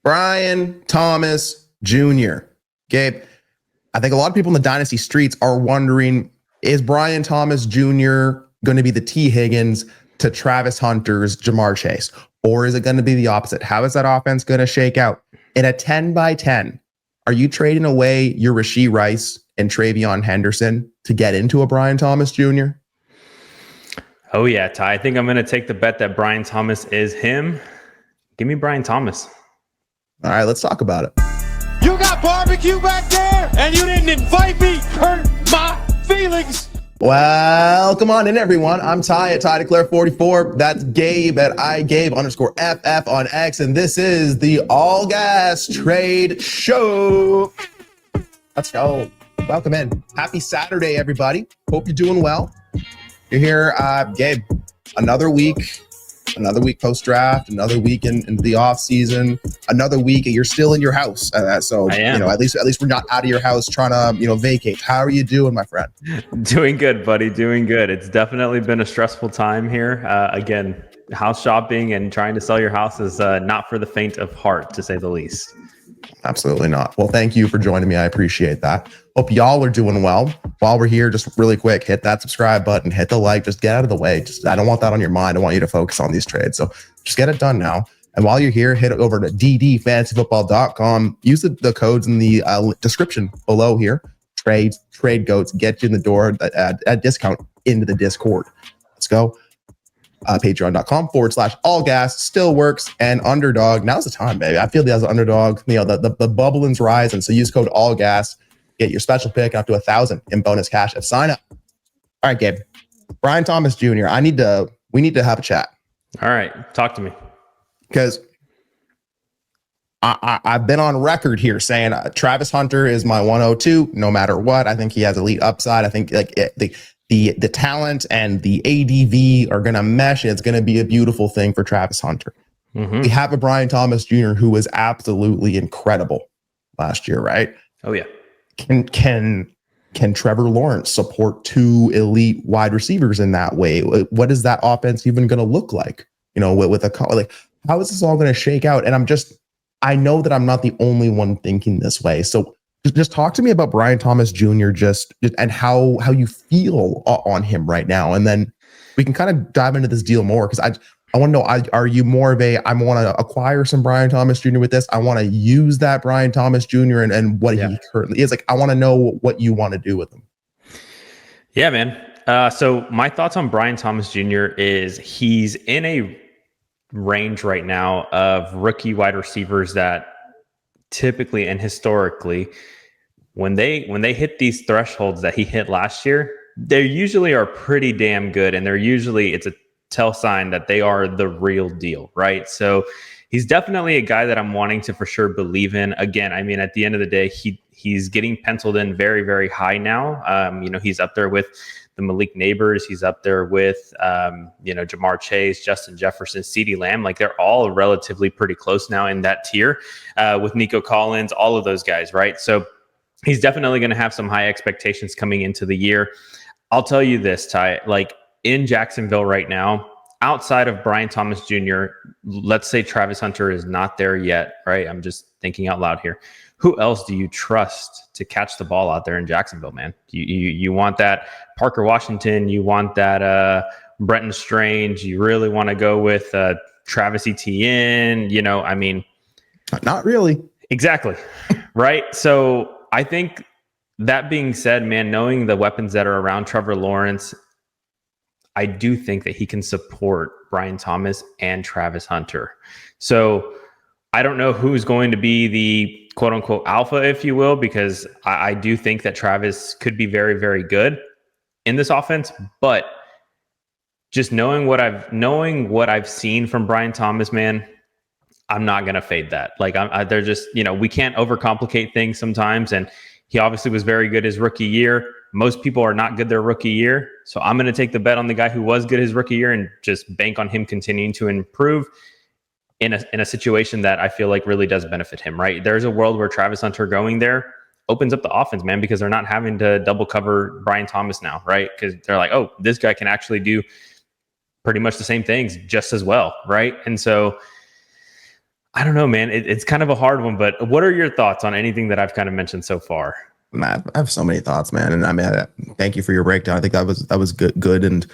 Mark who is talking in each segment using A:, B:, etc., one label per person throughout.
A: Brian Thomas Jr. Gabe, I think a lot of people in the Dynasty streets are wondering, is Brian Thomas Jr. going to be the T. Higgins to Travis Hunter's Jamar Chase? Or is it going to be the opposite? How is that offense going to shake out? In a 10-by-10, are you trading away your Rashee Rice and Travion Henderson to get into a Brian Thomas Jr.?
B: Oh, yeah, Ty. I think I'm going to take the bet that Brian Thomas is him. Give me Brian Thomas.
A: All right, let's talk about it.
C: You got barbecue back there, and you didn't invite me. Hurt my feelings.
A: Welcome on in, everyone. I'm Ty at TyDeclare44. That's Gabe at IGabe_FF on X. And this is the All Gas Trade Show. Let's go. Welcome in. Happy Saturday, everybody. Hope you're doing well. You're here, Gabe. Another week post-draft, another week in the off season, another week you're still in your house. So at least we're not out of your house trying to vacate. How are you doing, my friend?
B: Doing good, buddy. Doing good. It's definitely been a stressful time here. Again, house shopping and trying to sell your house is not for the faint of heart, to say the least.
A: Absolutely not. Well, thank you for joining me. I appreciate that. Hope y'all are doing well. While we're here, just really quick, hit that subscribe button, hit the like, just get out of the way. I don't want that on your mind. I want you to focus on these trades. So just get it done now. And while you're here, head over to ddfantasyfootball.com. Use the codes in the description below here. TRADEGOATs, get you in the door at discount into the Discord. Let's go. Patreon.com/allgas still works, and Underdog. Now's the time, baby. I feel as an Underdog, the bubbling's rising. So use code allgas, get your special pick up to 1,000 in bonus cash at sign up. All right, Gabe. Brian Thomas Jr. We need to have a chat.
B: All right, talk to me.
A: Because I've been on record here saying Travis Hunter is my 102, no matter what. I think he has elite upside. I think the talent and the ADV are going to mesh. It's going to be a beautiful thing for Travis Hunter. Mm-hmm. We have a Brian Thomas Jr. who was absolutely incredible last year, right?
B: Oh, yeah.
A: Can Trevor Lawrence support two elite wide receivers in that way? What is that offense even going to look like? With a how is this all going to shake out? And I know that I'm not the only one thinking this way. So just talk to me about Brian Thomas Jr. and how you feel on him right now. And then we can kind of dive into this deal more, because I want to know, are you more of I want to acquire some Brian Thomas Jr. with this? I want to use that Brian Thomas Jr. and what he currently is. I want to know what you want to do with him.
B: Yeah, man. So my thoughts on Brian Thomas Jr. is he's in a range right now of rookie wide receivers that typically and historically, when they hit these thresholds that he hit last year, they usually are pretty damn good. And it's a tell sign that they are the real deal, right? So he's definitely a guy that I'm wanting to for sure believe in. Again, I mean, at the end of the day, he's getting penciled in very, very high now. He's up there with the Malik Neighbors. He's up there with, Jamar Chase, Justin Jefferson, CeeDee Lamb. Like, they're all relatively pretty close now in that tier with Nico Collins, all of those guys, right? So he's definitely going to have some high expectations coming into the year. I'll tell you this, Ty, in Jacksonville right now, outside of Brian Thomas Jr., let's say Travis Hunter is not there yet, right? I'm just thinking out loud here. Who else do you trust to catch the ball out there in Jacksonville, man? You want that Parker Washington, you want that Brenton Strange, you really want to go with Travis Etienne,
A: Not really.
B: Exactly. Right. So I think that being said, man, knowing the weapons that are around Trevor Lawrence, I do think that he can support Brian Thomas and Travis Hunter. So I don't know who's going to be the quote unquote alpha, if you will, because I do think that Travis could be very, very good in this offense, but just knowing what I've seen from Brian Thomas, man, I'm not going to fade that. They're just, we can't overcomplicate things sometimes. And he obviously was very good his rookie year. Most people are not good their rookie year. So I'm going to take the bet on the guy who was good his rookie year and just bank on him continuing to improve in a situation that I feel like really does benefit him, right? There's a world where Travis Hunter going there opens up the offense, man, because they're not having to double cover Brian Thomas now, right? Because they're like, oh, this guy can actually do pretty much the same things just as well, right? And so I don't know, man. It's kind of a hard one, but what are your thoughts on anything that I've kind of mentioned so far?
A: I have so many thoughts, man. And I mean, thank you for your breakdown. I think that was good. And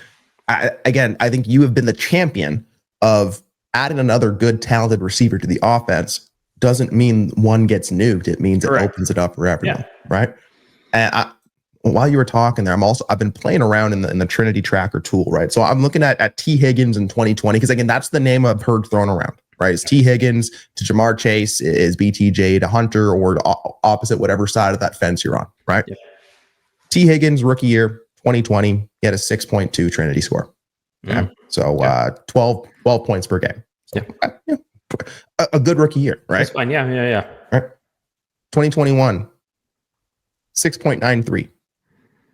A: I think you have been the champion of adding another good, talented receiver to the offense. Doesn't mean one gets nuked. It means Correct. It opens it up for everyone, right? And while you were talking there, I've been playing around in the Trinity Tracker tool, right? So I'm looking at T. Higgins in 2020 because again, that's the name I've heard thrown around, right? It's T. Higgins to Jamar Chase, is BTJ to Hunter, or opposite whatever side of that fence you're on, right? Yeah. T. Higgins rookie year 2020, he had a 6.2 Trinity score. Okay, so 12 points per game. So, a good rookie year, right?
B: That's fine. Yeah.
A: Right. 2021, 6.93.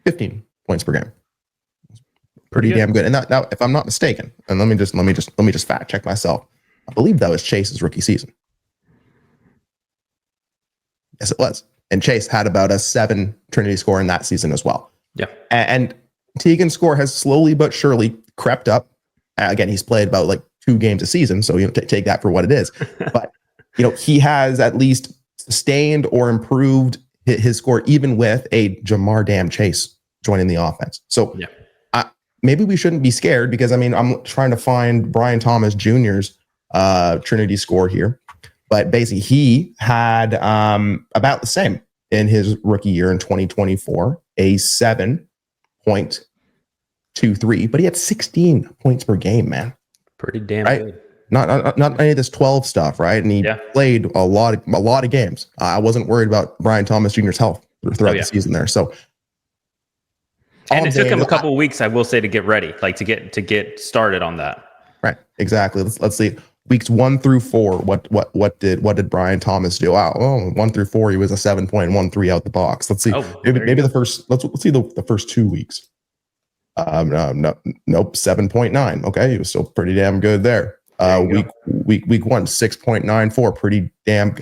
A: 15 points per game. Pretty damn good. And now, if I'm not mistaken, and let me just fact check myself. I believe that was Chase's rookie season. Yes, it was. And Chase had about a 7 Trinity score in that season as well.
B: Yeah. And
A: Teagan's score has slowly but surely crept up. Again, he's played about like 2 games a season, so you take that for what it is. But he has at least sustained or improved his score, even with a Jamar damn Chase joining the offense. So maybe we shouldn't be scared, because I mean, I'm trying to find Brian Thomas Jr.'s Trinity score here, but basically he had about the same in his rookie year in 2024, a 7.23, but he had 16 points per game, man.
B: Pretty damn good.
A: Not any of this 12 stuff, right? And he played a lot of games. I wasn't worried about Brian Thomas Jr.'s health throughout the season there. So,
B: and it took him a couple of weeks, I will say, to get ready, like to get started on that.
A: Right, exactly. Let's see. Weeks 1 through 4. What did Brian Thomas do? 1 through 4, he was a 7.13 out the box. Let's see. Maybe the first. Let's see the first 2 weeks. Nope, 7.9. Okay, he was still pretty damn good there. Week 1, 6.94. Pretty damn.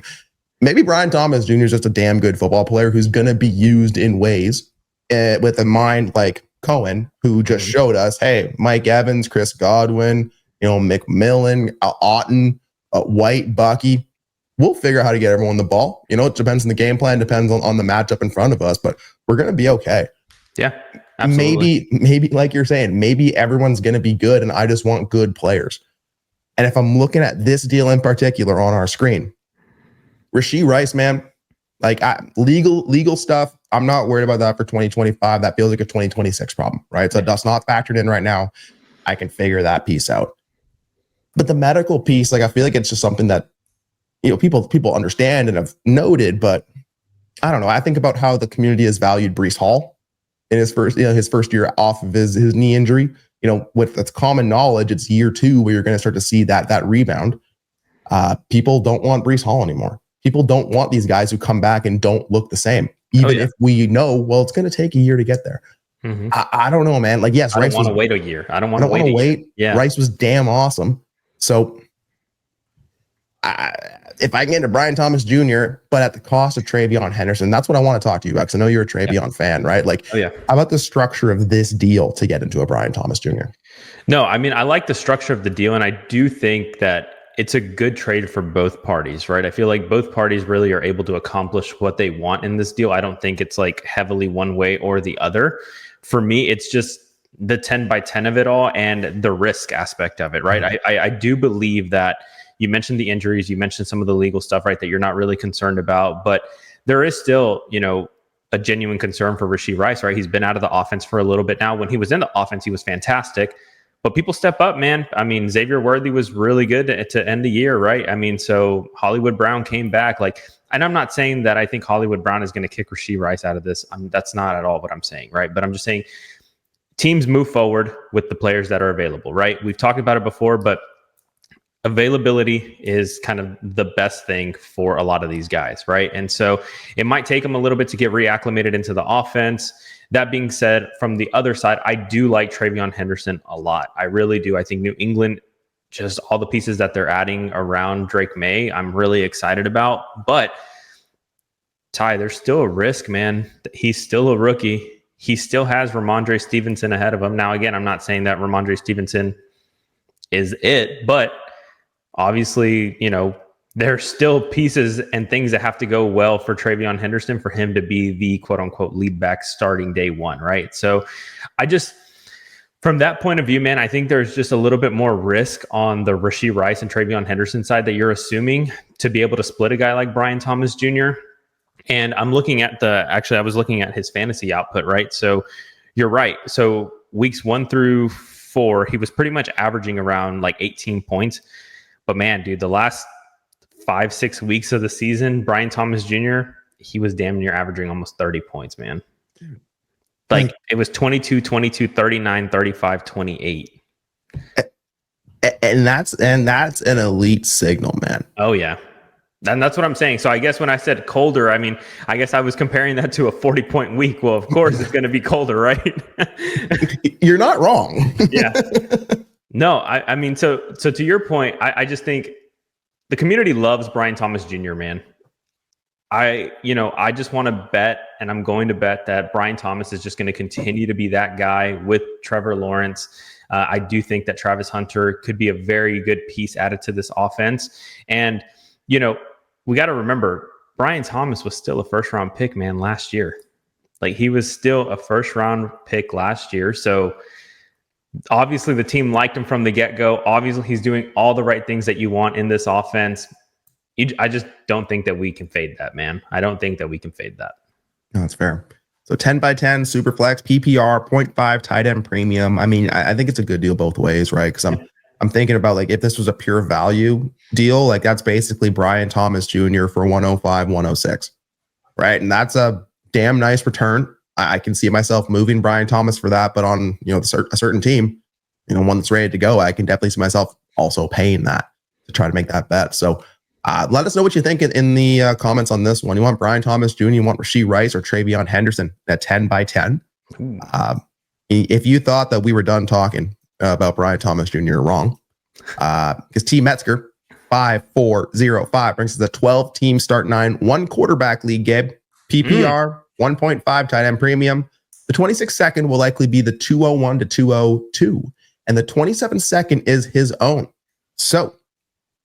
A: Maybe Brian Thomas Jr. is just a damn good football player who's going to be used in ways with a mind like Cohen, who just showed us, hey, Mike Evans, Chris Godwin, McMillan, Otten, White, Bucky. We'll figure out how to get everyone the ball. It depends on the game plan, depends on the matchup in front of us, but we're going to be okay.
B: Yeah, absolutely.
A: Maybe like you're saying, maybe everyone's going to be good, and I just want good players. And if I'm looking at this deal in particular on our screen, Rashee Rice, man, like legal stuff, I'm not worried about that for 2025. That feels like a 2026 problem, right? So that's not factored in right now. I can figure that piece out. But the medical piece, like I feel like it's just something that people understand and have noted, but I don't know. I think about how the community has valued Breece Hall in his first year off of his knee injury. With its common knowledge, it's year 2 where you're going to start to see that rebound. People don't want Breece Hall anymore. People don't want these guys who come back and don't look the same, even if we know, well, it's going to take a year to get there. Mm-hmm. I don't know, man. Like, yes,
B: I don't want to wait a year. I don't want to wait.
A: Yeah. Rice was damn awesome. So if I can get into Brian Thomas Jr., but at the cost of Travion Henderson, that's what I want to talk to you about, because I know you're a Travion fan, right? Like, how about the structure of this deal to get into a Brian Thomas Jr.?
B: No, I mean, I like the structure of the deal, and I do think that it's a good trade for both parties, right? I feel like both parties really are able to accomplish what they want in this deal. I don't think it's like heavily one way or the other. For me, it's just the 10 by 10 of it all and the risk aspect of it, right? Mm-hmm. I do believe that you mentioned the injuries, you mentioned some of the legal stuff, right, that you're not really concerned about, but there is still, a genuine concern for Rashee Rice, right? He's been out of the offense for a little bit now. When he was in the offense, he was fantastic. But people step up, man. I mean, Xavier Worthy was really good to end the year, right? I mean, so Hollywood Brown came back. And I'm not saying that I think Hollywood Brown is going to kick Rashee Rice out of this. That's not at all what I'm saying, right? But I'm just saying teams move forward with the players that are available, right? We've talked about it before, but availability is kind of the best thing for a lot of these guys, right? And so it might take them a little bit to get reacclimated into the offense. That being said, from the other side, I do like Travion Henderson a lot. I really do. I think New England, just all the pieces that they're adding around Drake May, I'm really excited about. But Ty, there's still a risk, man. He's still a rookie. He still has Ramondre Stevenson ahead of him. Now, again, I'm not saying that Ramondre Stevenson is it, but obviously, there's still pieces and things that have to go well for TreVeyon Henderson for him to be the quote unquote lead back starting day one, right? So from that point of view, man, I think there's just a little bit more risk on the Rashee Rice and TreVeyon Henderson side that you're assuming to be able to split a guy like Brian Thomas Jr. And I was looking at his fantasy output, right? So you're right. So weeks 1 through 4, he was pretty much averaging around like 18 points. But man, dude, the last 5-6 weeks of the season, Brian Thomas Jr., he was damn near averaging almost 30 points, man. Like it was 22, 22, 39, 35, 28.
A: And that's an elite signal, man.
B: Oh yeah. And that's what I'm saying. So I guess when I said colder, I mean, I guess I was comparing that to a 40-point week. Well, of course it's going to be colder, right?
A: You're not wrong.
B: Yeah. No, I mean, so to your point, I just think the community loves Brian Thomas Jr., man. I just want to bet, and I'm going to bet that Brian Thomas is just going to continue to be that guy with Trevor Lawrence. I do think that Travis Hunter could be a very good piece added to this offense. And, we got to remember, Brian Thomas was still a first-round pick, man, last year. Like, he was still a first-round pick last year. So, obviously, the team liked him from the get-go. Obviously, he's doing all the right things that you want in this offense. I just don't think that we can fade that, man. I don't think that we can fade that.
A: No, that's fair. So 10 by 10, super flex, PPR, 0.5 tight end premium. I mean, I think it's a good deal both ways, right? Because I'm thinking about like if this was a pure value deal, like that's basically Brian Thomas Jr. for 105, 106, right? And that's a damn nice return. I can see myself moving Brian Thomas for that, but on a certain team, one that's ready to go, I can definitely see myself also paying that to try to make that bet. So let us know what you think in the comments on this one. You want Brian Thomas Jr., you want Rashee Rice or TreVeyon Henderson at 10 by 10? If you thought that we were done talking about Brian Thomas Jr., you're wrong. Because T. Metzger, 5405, brings us the 12-team start 9, 1 quarterback league, Gabe. PPR, 1.5 tight end premium. The 26 second will likely be the 201 to 202. And the 27 second is his own. So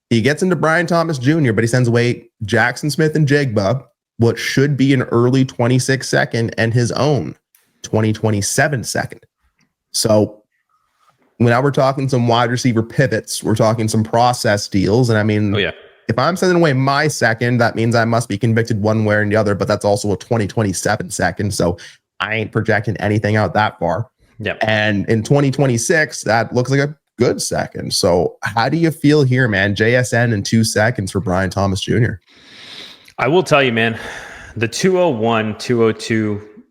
A: he gets into Brian Thomas Jr., but he sends away Jackson Smith and Jigba, what should be an early 26 second, and his own 2027 second. So now we're talking some wide receiver pivots. We're talking some process deals. And I mean, if I'm sending away my second, that means I must be convicted one way or the other, but that's also a 2027 second. So I ain't projecting anything out that far.
B: Yep.
A: And in 2026, that looks like a good second. So how do you feel here, man? JSN in 2 seconds for Brian Thomas Jr.
B: I will tell you, man, the 201, 202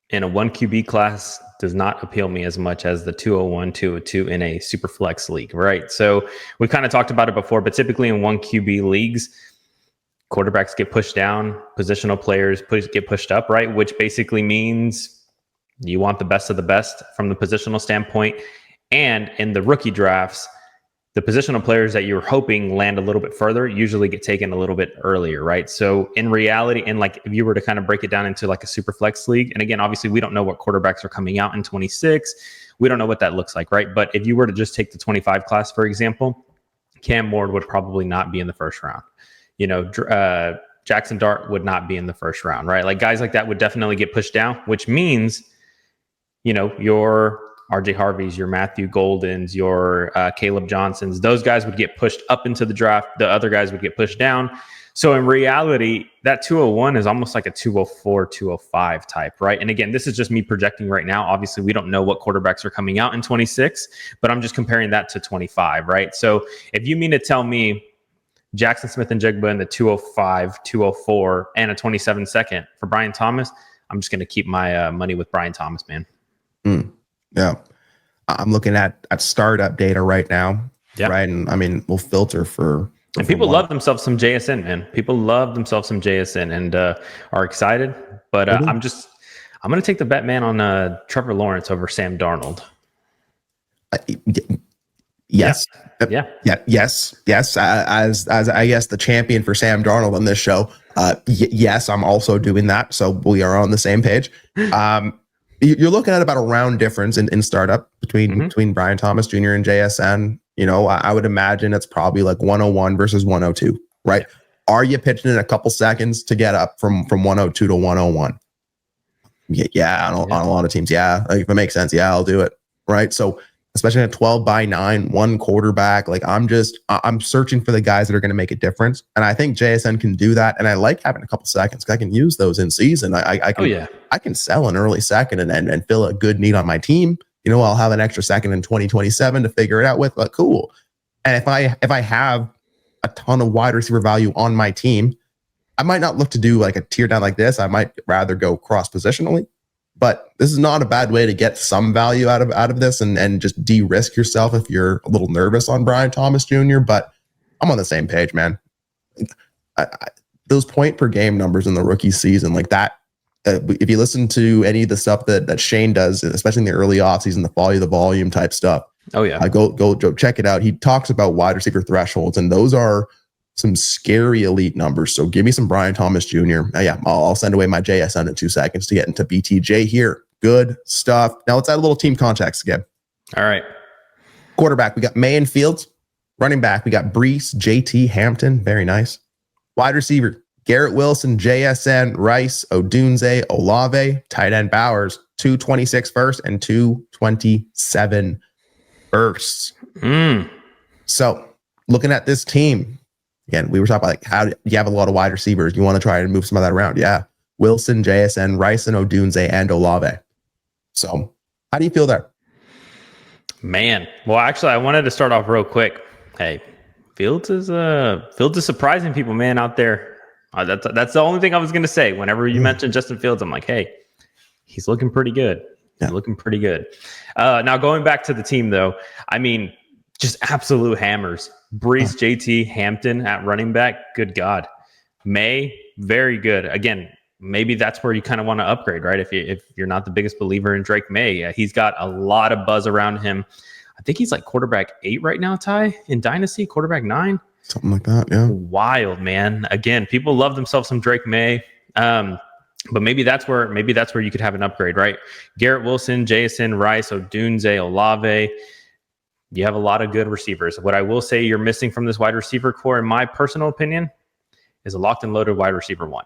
B: in a 1 QB class does not appeal me as much as the 201, 202 in a super flex league, right? So we kind of talked about it before, but typically in 1 QB leagues, quarterbacks get pushed down, positional players get pushed up, right? Which basically means you want the best of the best from the positional standpoint. And in the rookie drafts, the positional players that you're hoping land a little bit further usually get taken a little bit earlier, right? So in reality, and like if you were to kind of break it down into like a super flex league, and again, obviously we don't know what quarterbacks are coming out in 26. We don't know what that looks like, right? But if you were to just take the 25 class, for example, Cam Ward would probably not be in the first round. Jackson Dart would not be in the first round, right? Like guys like that would definitely get pushed down, which means, your RJ Harveys, your Matthew Goldens, your Caleb Johnsons, those guys would get pushed up into the draft. The other guys would get pushed down. So in reality, that 201 is almost like a 204, 205 type, right? And again, this is just me projecting right now. Obviously, we don't know what quarterbacks are coming out in 26, but I'm just comparing that to 25, right? So if you mean to tell me Jackson Smith and Jigba in the 205, 204, and a 27 second for Brian Thomas, I'm just going to keep my money with Brian Thomas, man.
A: Yeah. I'm looking at startup data right now.
B: Yeah.
A: Right. And I mean, we'll filter for
B: and people love themselves some JSN, man. People love themselves some JSN and are excited. But I'm going to take the bet, man, on Trevor Lawrence over Sam Darnold.
A: Yes.
B: Yeah.
A: Yes. As I guess the champion for Sam Darnold on this show. Yes, I'm also doing that. So we are on the same page. You're looking at about a round difference in startup between Brian Thomas Jr. and JSN. I would imagine it's probably like 101 versus 102, right? Are you pitching in a couple seconds to get up from 102 to 101? Yeah, on a lot of teams. Yeah, like if it makes sense, yeah, I'll do it. Right. So especially in a 12-by-9, one quarterback, like I'm searching for the guys that are going to make a difference. And I think JSN can do that. And I like having a couple seconds because I can use those in season. I can sell an early second and fill a good need on my team. You know, I'll have an extra second in 2027 to figure it out with, but cool. And if I have a ton of wide receiver value on my team, I might not look to do like a tier down like this. I might rather go cross positionally, but this is not a bad way to get some value out of this and just de-risk yourself if you're a little nervous on Brian Thomas Jr. But I'm on the same page, man. Those point per game numbers in the rookie season, like that, if you listen to any of the stuff that Shane does, especially in the early offseason, the follow the volume type stuff.
B: Oh yeah.
A: Go check it out. He talks about wide receiver thresholds, and those are some scary elite numbers. So give me some Brian Thomas Jr. I'll send away my JSN in 2 seconds to get into BTJ here. Good stuff. Now let's add a little team context again.
B: All right.
A: Quarterback, we got May and Fields. Running back, we got Brees, JT, Hampton. Very nice. Wide receiver, Garrett Wilson, JSN, Rice, Odunze, Olave. Tight end, Bowers, 226 first and 227 first. So looking at this team, again, we were talking about like how do you have a lot of wide receivers. You want to try and move some of that around. Yeah. Wilson, JSN, Rice, and Odunze, and Olave. So how do you feel there?
B: Man. Well, actually, I wanted to start off real quick. Hey, Fields is surprising people, man, out there. That's the only thing I was going to say. Whenever you mentioned Justin Fields, I'm like, hey, he's looking pretty good. He's looking pretty good. Now, going back to the team, though, I mean, just absolute hammers. Brees, JT, Hampton at running back. Good God. May, very good. Again, maybe that's where you kind of want to upgrade, right? If you're not the biggest believer in Drake May, he's got a lot of buzz around him. I think he's like quarterback 8 right now, Ty, in Dynasty, quarterback 9.
A: Something like that, yeah.
B: Wild, man. Again, people love themselves some Drake May. But maybe that's where you could have an upgrade, right? Garrett Wilson, Jason, Rice, Odunze, Olave. You have a lot of good receivers. What I will say you're missing from this wide receiver core, in my personal opinion, is a locked and loaded wide receiver 1.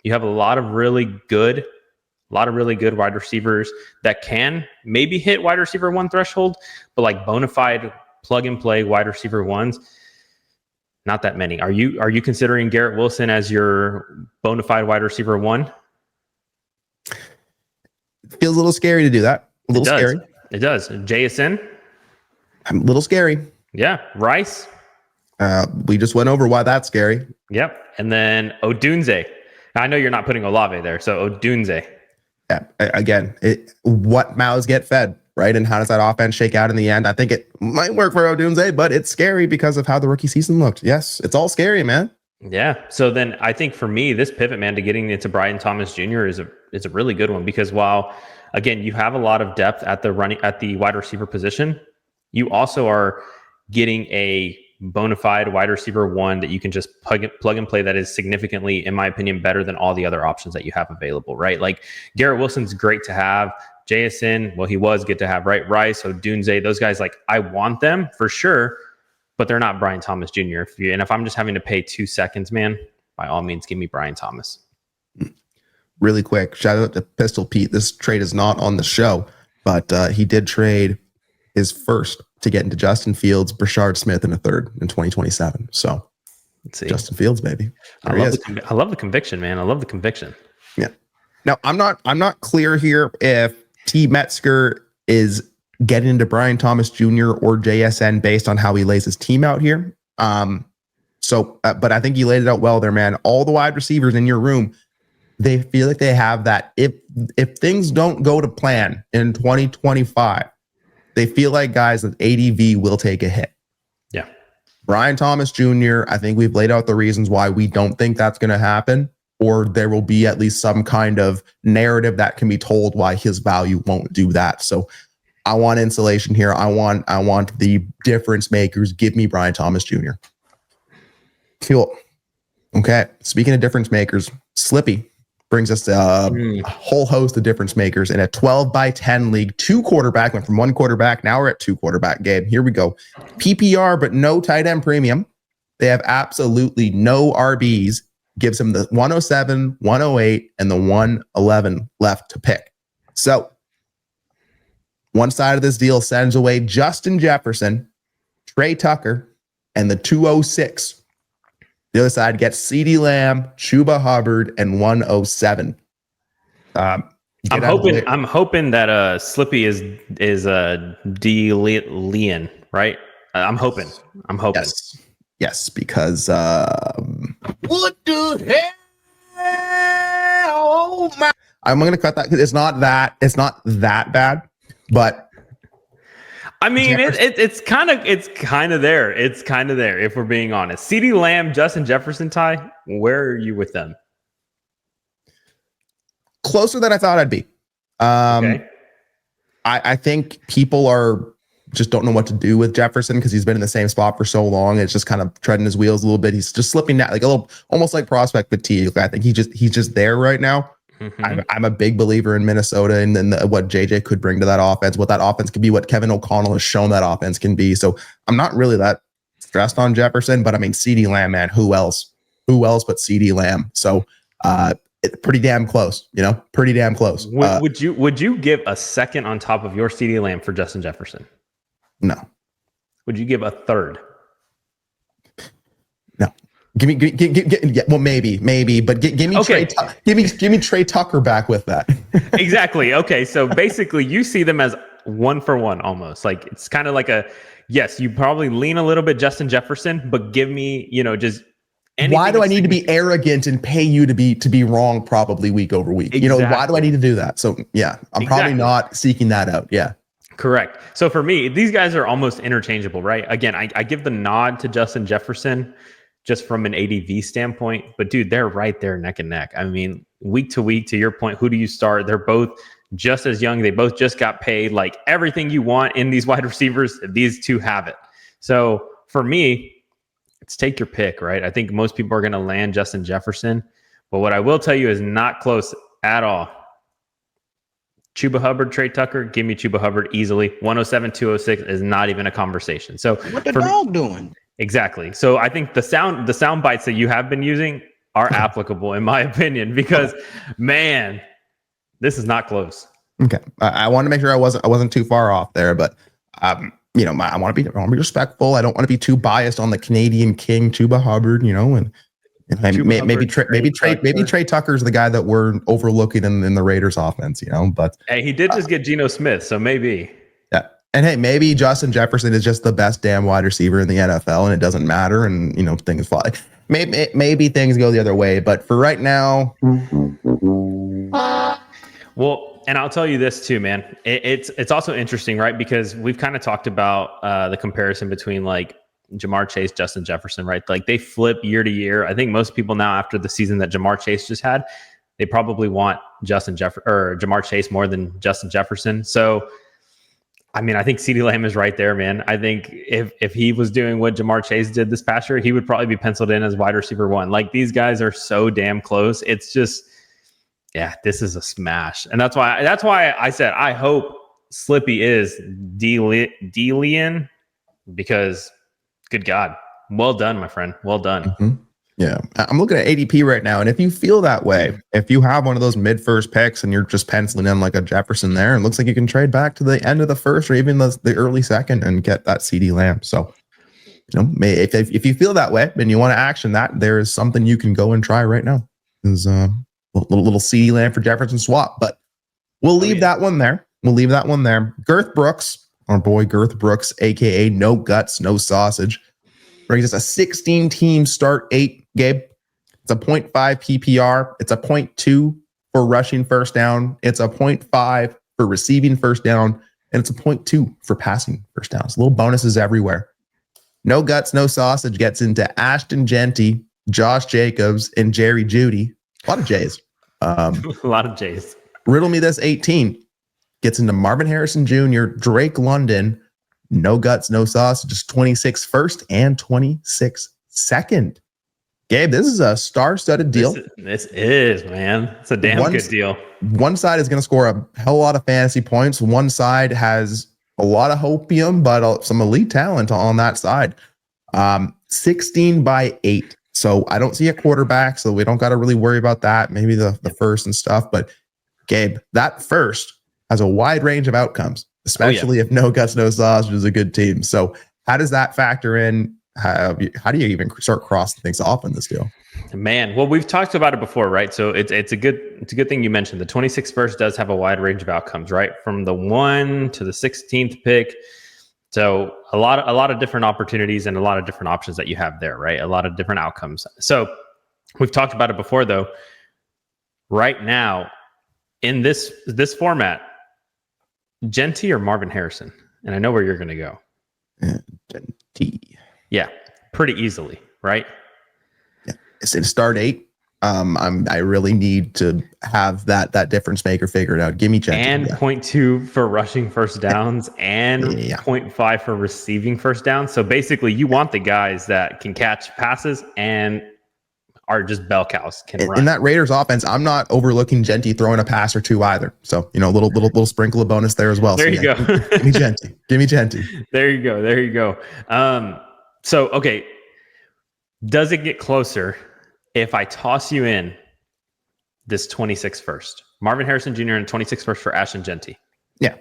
B: You have a lot of really good wide receivers that can maybe hit wide receiver 1 threshold, but like bona fide plug and play wide receiver 1s, not that many. Are you considering Garrett Wilson as your bona fide wide receiver 1?
A: Feels a little scary to do that. A little scary.
B: It does. JSN?
A: I'm a little scary.
B: Yeah. Rice?
A: We just went over why that's scary.
B: Yep. And then Odunze. I know you're not putting Olave there, so Odunze.
A: Yeah. Again, what mouths get fed, right? And how does that offense shake out in the end? I think it might work for Odunze, but it's scary because of how the rookie season looked. Yes, it's all scary, man.
B: Yeah. So then I think for me, this pivot, man, to getting into Brian Thomas Jr. is a really good one, because while, again, you have a lot of depth at the wide receiver position, you also are getting a bona fide wide receiver 1 that you can just plug and play that is significantly, in my opinion, better than all the other options that you have available, right? Like Garrett Wilson's great to have. JSN, well, he was good to have, right? Rice, Odunze, those guys, like I want them for sure, but they're not Brian Thomas Jr. If I'm just having to pay 2 seconds, man, by all means, give me Brian Thomas.
A: Really quick, shout out to Pistol Pete. This trade is not on the show, but he did trade his first to get into Justin Fields, Brashard Smith in a third in 2027. So let's see. Justin Fields, baby.
B: I love the conviction, man. I love the conviction.
A: Yeah. Now I'm not clear here if T. Metzger is getting into Brian Thomas Jr. or JSN based on how he lays his team out here. But I think you laid it out well there, man. All the wide receivers in your room, they feel like they have that. If things don't go to plan in 2025, they feel like guys with ADV will take a hit.
B: Yeah.
A: Brian Thomas Jr., I think we've laid out the reasons why we don't think that's going to happen, or there will be at least some kind of narrative that can be told why his value won't do that. So I want insulation here. I want the difference makers. Give me Brian Thomas Jr. Cool. Okay. Speaking of difference makers, Slippy brings us a whole host of difference makers in a 12-by-10 league. 2 quarterback, went from 1 quarterback. Now we're at 2 quarterback. Gabe, here we go. PPR, but no tight end premium. They have absolutely no RBs. Gives him the 107, 108, and the 111 left to pick. So one side of this deal sends away Justin Jefferson, Trey Tucker, and the 206. The other side gets CeeDee Lamb, Chuba Hubbard, and 107.
B: I'm hoping that Slippy is D Leon, right? I'm hoping.
A: Yes, because
C: What the hell? Oh my!
A: I'm going to cut that because it's not that bad, but
B: I mean it's kind of there. It's kind of there if we're being honest. CeeDee Lamb, Justin Jefferson, Ty, where are you with them?
A: Closer than I thought I'd be.
B: Okay.
A: I think people just don't know what to do with Jefferson because he's been in the same spot for so long. It's just kind of treading his wheels a little bit. He's just slipping down, like a little, almost like prospect fatigue. I think he's just there right now. Mm-hmm. I'm a big believer in Minnesota and then what JJ could bring to that offense, what that offense could be, what Kevin O'Connell has shown that offense can be. So I'm not really that stressed on Jefferson, but I mean, CeeDee Lamb, man, who else but CeeDee Lamb? So it's pretty damn close, pretty damn close.
B: Would you give a second on top of your CeeDee Lamb for Justin Jefferson?
A: No.
B: Would you give a third?
A: No. Give me, well, maybe, but give me
B: okay.
A: Give me Trey Tucker back with that.
B: Exactly. Okay, so basically, you see them as 1-for-1 almost. Like it's kind of like yes, you probably lean a little bit Justin Jefferson, but give me, just.
A: Why do I need to be arrogant and pay you to be wrong probably week over week?
B: Exactly.
A: Why do I need to do that? So yeah, I'm probably not seeking that out. Yeah.
B: Correct. So for me, these guys are almost interchangeable, right? Again, I give the nod to Justin Jefferson just from an ADV standpoint, but dude, they're right there neck and neck. I mean, week to week, to your point, who do you start? They're both just as young. They both just got paid. Like everything you want in these wide receivers, these two have it. So for me, it's take your pick, right? I think most people are going to land Justin Jefferson, but what I will tell you is not close at all. Chuba Hubbard, Trey Tucker, give me Chuba Hubbard easily. 107, 206 is not even a conversation. So
D: what the dog doing?
B: Exactly. So I think the sound bites that you have been using are applicable in my opinion, because man, this is not close.
A: Okay. I want to make sure I wasn't too far off there, but I want to be respectful. I don't want to be too biased on the Canadian King Chuba Hubbard, and maybe Trey Tucker's the guy that we're overlooking in the Raiders offense, but
B: hey, he did just get Geno Smith, so maybe.
A: Yeah. And hey, maybe Justin Jefferson is just the best damn wide receiver in the NFL and it doesn't matter and things fly. Maybe things go the other way, but for right now.
B: Well, and I'll tell you this too, man. It's also interesting, right? Because we've kind of talked about the comparison between like Jamar Chase, Justin Jefferson, right? Like they flip year to year. I think most people now, after the season that Jamar Chase just had, they probably want Jamar Chase more than Justin Jefferson. So, I mean, I think CeeDee Lamb is right there, man. I think if he was doing what Jamar Chase did this past year, he would probably be penciled in as wide receiver 1. Like these guys are so damn close. It's just, yeah, this is a smash. And that's why I said, I hope Slippy is D-Leon, because good God, well done, my friend. Well done.
A: Mm-hmm. Yeah. I'm looking at ADP right now. And if you feel that way, if you have one of those mid-first picks and you're just penciling in like a Jefferson there, it looks like you can trade back to the end of the first or even the early second and get that CeeDee Lamb. So, if you feel that way and you want to action that, there is something you can go and try right now. There's a little CeeDee Lamb for Jefferson swap, but we'll leave that one there. Girth Brooks, our boy Girth Brooks, aka No Guts, No Sausage, brings us a 16-team start 8. Gabe, it's a 0.5 PPR. It's a 0.2 for rushing first down. It's a 0.5 for receiving first down. And it's a 0.2 for passing first down. It's little bonuses everywhere. No Guts, No Sausage gets into Ashton Genty, Josh Jacobs, and Jerry Jeudy. A lot of J's.
B: A lot of J's.
A: Riddle me this 18. Gets into Marvin Harrison Jr., Drake London, No Guts, No Sausage, just 26 first and 26 second. Gabe, this is a star-studded deal.
B: This is, man. It's a damn good deal.
A: One side is going to score a hell of a lot of fantasy points. One side has a lot of hopium, but some elite talent on that side. 16/8. So I don't see a quarterback, so we don't got to really worry about that. Maybe the first and stuff. But Gabe, that first has a wide range of outcomes, especially if no guts, no sausage is a good team. So how does that factor in? How do you even start crossing things off in this deal?
B: Man, well, we've talked about it before, right? So it's a good thing you mentioned. The 26th first does have a wide range of outcomes, right? From the 1 to the 16th pick. So a lot of different opportunities and a lot of different options that you have there, right? A lot of different outcomes. So we've talked about it before, though. Right now, in this format, Genty or Marvin Harrison? And I know where you're going to go.
A: Genty.
B: Yeah, pretty easily, right?
A: Yeah, it's in start 8. I really need to have that difference maker figured out. Give me Genty.
B: And 0.2 for rushing first downs and 0.5 for receiving first downs. So basically, you want the guys that can catch passes and are just bell cows, can run.
A: In that Raiders offense, I'm not overlooking Genty throwing a pass or two either. So, a little sprinkle of bonus there as well.
B: There
A: so,
B: you go.
A: Give me Genty. Give me Genty.
B: There you go. So, okay. Does it get closer if I toss you in this 26 first? Marvin Harrison Jr. and 26 first for Ashton Genty.
A: Yeah.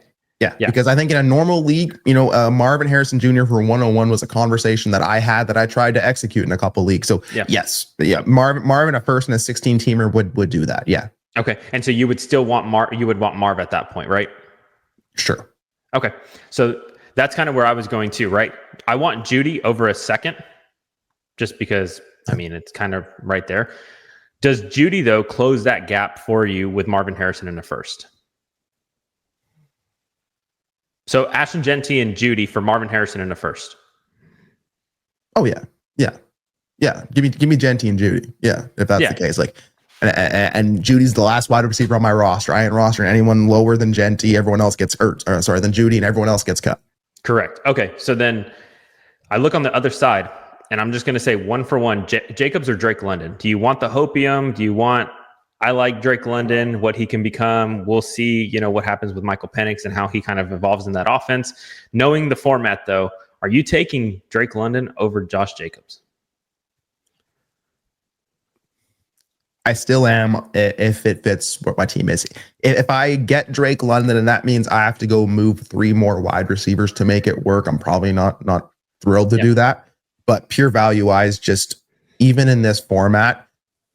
A: Because I think in a normal league, Marvin Harrison Jr. for 101 was a conversation that I had that I tried to execute in a couple leagues. So yes, Marvin, a first and a 16 teamer would do that. Yeah.
B: Okay. And so you would still want Marv at that point, right?
A: Sure.
B: Okay. So that's kind of where I was going to, right? I want Judy over a second, just because, it's kind of right there. Does Judy, though, close that gap for you with Marvin Harrison in the first? So Ashton Genty and Judy for Marvin Harrison in the first.
A: Oh, yeah. Give me Genty and Judy. Yeah, if that's the case. And Judy's the last wide receiver on my roster. I ain't rostering anyone lower than Genty. Everyone else gets hurt. Than Judy, and everyone else gets cut.
B: Correct. Okay, so then I look on the other side, and I'm just going to say one for one, Jacobs or Drake London. Do you want the hopium? Do you want? I like Drake London, what he can become. We'll see, what happens with Michael Penix and how he kind of evolves in that offense. Knowing the format, though, are you taking Drake London over Josh Jacobs?
A: I still am, if it fits what my team is. If I get Drake London and that means I have to go move 3 more wide receivers to make it work, I'm probably not thrilled to do that. But pure value wise, just even in this format,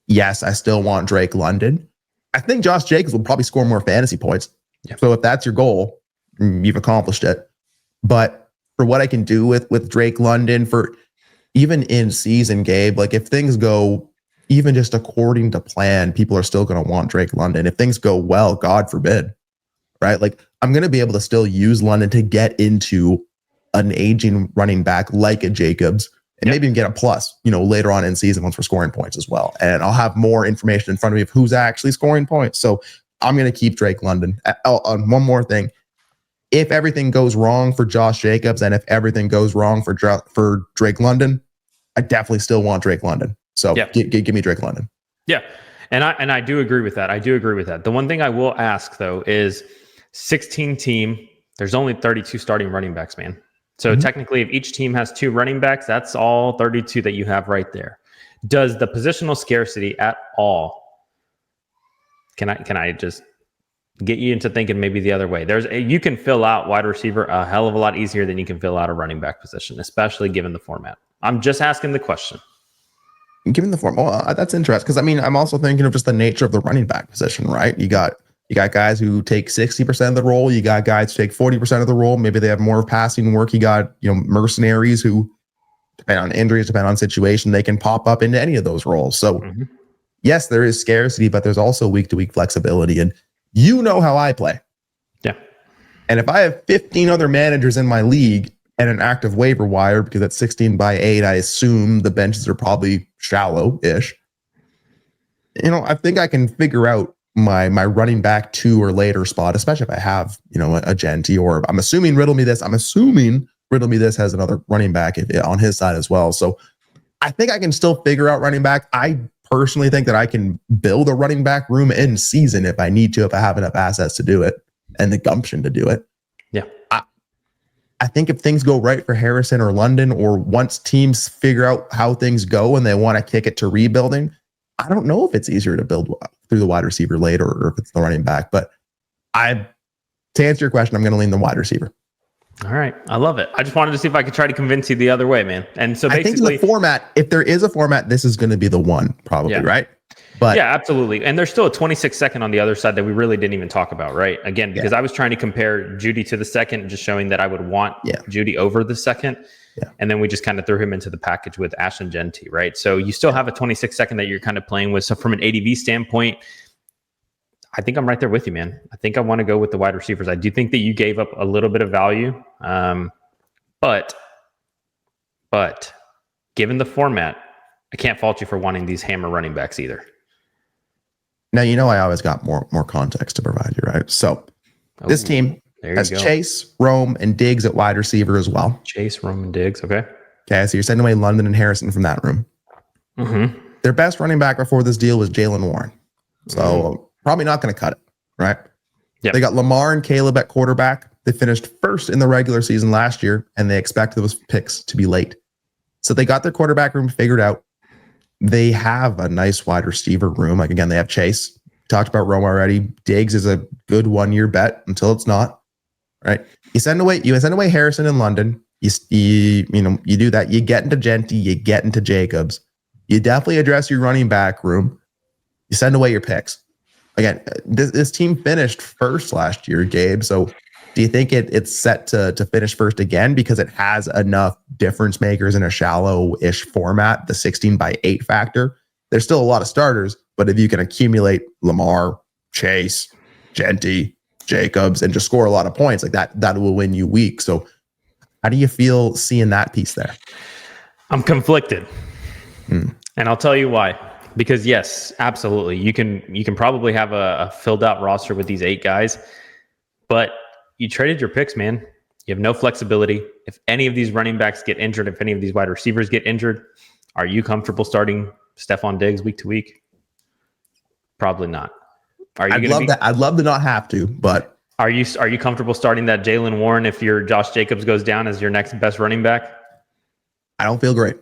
A: yes, I still want Drake London. I think Josh Jacobs will probably score more fantasy points. Yeah. So if that's your goal, you've accomplished it. But for what I can do with Drake London, for even in season, Gabe, if things go even just according to plan, people are still going to want Drake London. If things go well, God forbid, right? I'm going to be able to still use London to get into an aging running back like a Jacobs, and maybe even get a plus, later on in season once we're scoring points as well. And I'll have more information in front of me of who's actually scoring points. So I'm going to keep Drake London. One more thing. If everything goes wrong for Josh Jacobs and if everything goes wrong for Drake London, I definitely still want Drake London. So give me Drake London. Yeah.
B: And I do agree with that. The one thing I will ask, though, is 16 team, there's only 32 starting running backs, man. So technically, if each team has 2 running backs, that's all 32 that you have right there. Does the positional scarcity at all? Can I just get you into thinking maybe the other way? You can fill out wide receiver a hell of a lot easier than you can fill out a running back position, especially given the format. I'm just asking the question.
A: Given the format, well, that's interesting because I'm also thinking of just the nature of the running back position, right? You got guys who take 60% of the role. You got guys who take 40% of the role. Maybe they have more passing work. You got, mercenaries who, depend on injuries, depend on situation, they can pop up into any of those roles. So yes, there is scarcity, but there's also week to week flexibility. And how I play.
B: Yeah.
A: And if I have 15 other managers in my league and an active waiver wire, because at 16/8, I assume the benches are probably shallow-ish. I think I can figure out my running back 2 or later spot, especially if I have, a Genty, or I'm assuming Riddle Me This has another running back on his side as well. So I think I can still figure out running back. I personally think that I can build a running back room in season if I need to, if I have enough assets to do it and the gumption to do it.
B: Yeah.
A: I think if things go right for Harrison or London, or once teams figure out how things go and they want to kick it to rebuilding, I don't know if it's easier to build through the wide receiver late or if it's the running back. But to answer your question, I'm going to lean the wide receiver.
B: All right. I love it. I just wanted to see if I could try to convince you the other way, man. And so basically,
A: I think in the format, if there is a format, this is going to be the one, probably, right? But
B: yeah, absolutely. And there's still a 26 second on the other side that we really didn't even talk about, right? Again, because I was trying to compare Judy to the second, just showing that I would want Judy over the second. Yeah. And then we just kind of threw him into the package with Ashton Genty, right? So you still have a 26 second that you're kind of playing with. So from an ADV standpoint, I think I'm right there with you, man. I think I want to go with the wide receivers. I do think that you gave up a little bit of value. But given the format, I can't fault you for wanting these hammer running backs either.
A: Now, I always got more context to provide you, right? So this team has Chase, Rome, and Diggs at wide receiver as well.
B: Chase, Rome, and Diggs. Okay.
A: Okay. So you're sending away London and Harrison from that room.
B: Mm-hmm.
A: Their best running back before this deal was Jalen Warren. So probably not going to cut it, right? Yep. They got Lamar and Caleb at quarterback. They finished first in the regular season last year, and they expect those picks to be late. So they got their quarterback room figured out. They have a nice wide receiver room. Like, again, they have Chase. Talked about Rome already. Diggs is a good 1 year bet until it's not, right? You send away Harrison in London. You do that. You get into Genty. You get into Jacobs. You definitely address your running back room. You send away your picks. Again, this team finished first last year, Gabe. So do you think it's set to finish first again because it has enough difference makers in a shallow-ish format, the 16-by-8 factor? There's still a lot of starters, but if you can accumulate Lamar, Chase, Genty, Jacobs, and just score a lot of points, like that will win you weeks. So how do you feel seeing that piece there?
B: I'm conflicted. And I'll tell you why. Because yes, absolutely. You can probably have a filled out roster with these 8 guys, but you traded your picks, man. You have no flexibility. If any of these running backs get injured, if any of these wide receivers get injured, are you comfortable starting Stephon Diggs week to week? Probably not. I'd love to not have to, but are you comfortable starting that Jalen Warren if your Josh Jacobs goes down as your next best running back?
A: I don't feel great.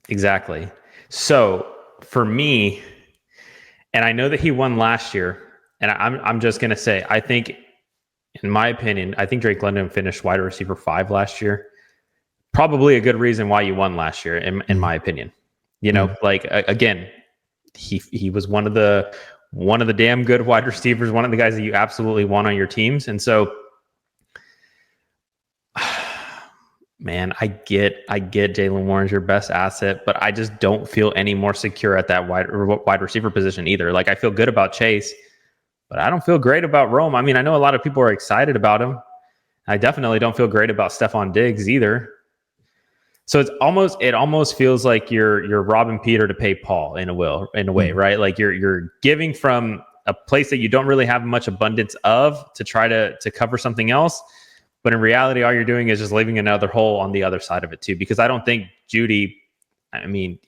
B: Exactly. So for me, and I know that he won last year, and I'm just gonna say, I think, in my opinion, I think Drake London finished wide receiver 5 last year. Probably a good reason why you won last year, in my opinion. Like again, he was one of the damn good wide receivers, one of the guys that you absolutely want on your teams, and so. Man, I get Jalen Warren's your best asset, but I just don't feel any more secure at that wide receiver position either. Like, I feel good about Chase, but I don't feel great about Rome. I mean, I know a lot of people are excited about him. I definitely don't feel great about Stephon Diggs either. So it almost feels like you're robbing Peter to pay Paul in a way, right? Like you're giving from a place that you don't really have much abundance of to try to cover something else. But in reality, all you're doing is just leaving another hole on the other side of it too. Because I don't think Judy, I mean,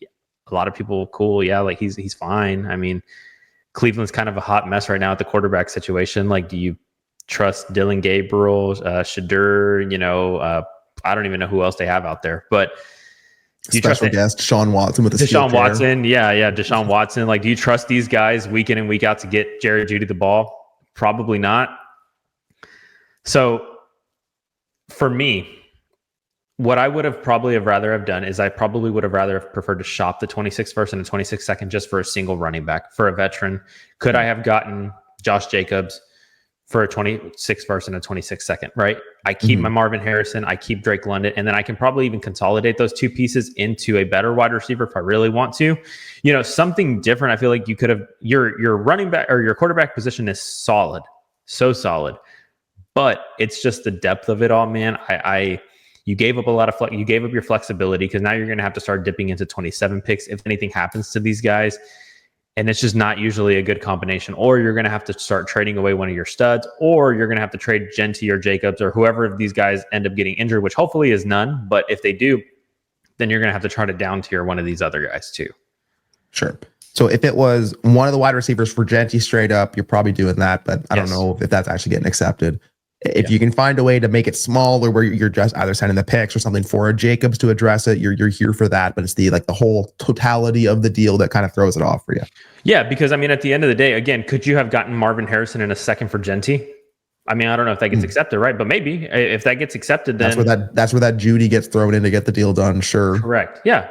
B: a lot of people, cool, yeah, like he's fine. I mean, Cleveland's kind of a hot mess right now at the quarterback situation. Like, do you trust Dylan Gabriel, Shadur, I don't even know who else they have out there. But do you
A: special guest Deshaun Watson with the
B: Deshaun Watson, Deshaun Watson. Like, do you trust these guys week in and week out to get Jerry Jeudy the ball? Probably not. So for me, what I would have probably rather have done is I probably would have rather have preferred to shop the 26th first and the 26th second just for a single running back for a veteran. Could I have gotten Josh Jacobs for a 26th first and a 26th second, right? I keep my Marvin Harrison, I keep Drake London, and then I can probably even consolidate those two pieces into a better wide receiver if I really want to. Something different. I feel like you could have your running back or your quarterback position is solid, so solid. But it's just the depth of it all, man. You gave up a lot of you gave up your flexibility because now you're going to have to start dipping into 27 picks if anything happens to these guys, and it's just not usually a good combination. Or you're going to have to start trading away one of your studs, or you're going to have to trade Genty or Jacobs or whoever of these guys end up getting injured, which hopefully is none. But if they do, then you're going to have to try to down tier one of these other guys too.
A: Sure. So if it was one of the wide receivers for Genty straight up, you're probably doing that, but I don't know if that's actually getting accepted. If you can find a way to make it smaller where you're just either sending the picks or something for a Jacobs to address it, you're here for that. But it's the whole totality of the deal that kind of throws it off for you.
B: Yeah, because I mean, at the end of the day, again, could you have gotten Marvin Harrison in a second for Genty? I mean, I don't know if that gets accepted, right? But maybe if that gets accepted, then
A: that's where that Judy gets thrown in to get the deal done. Sure,
B: correct. Yeah,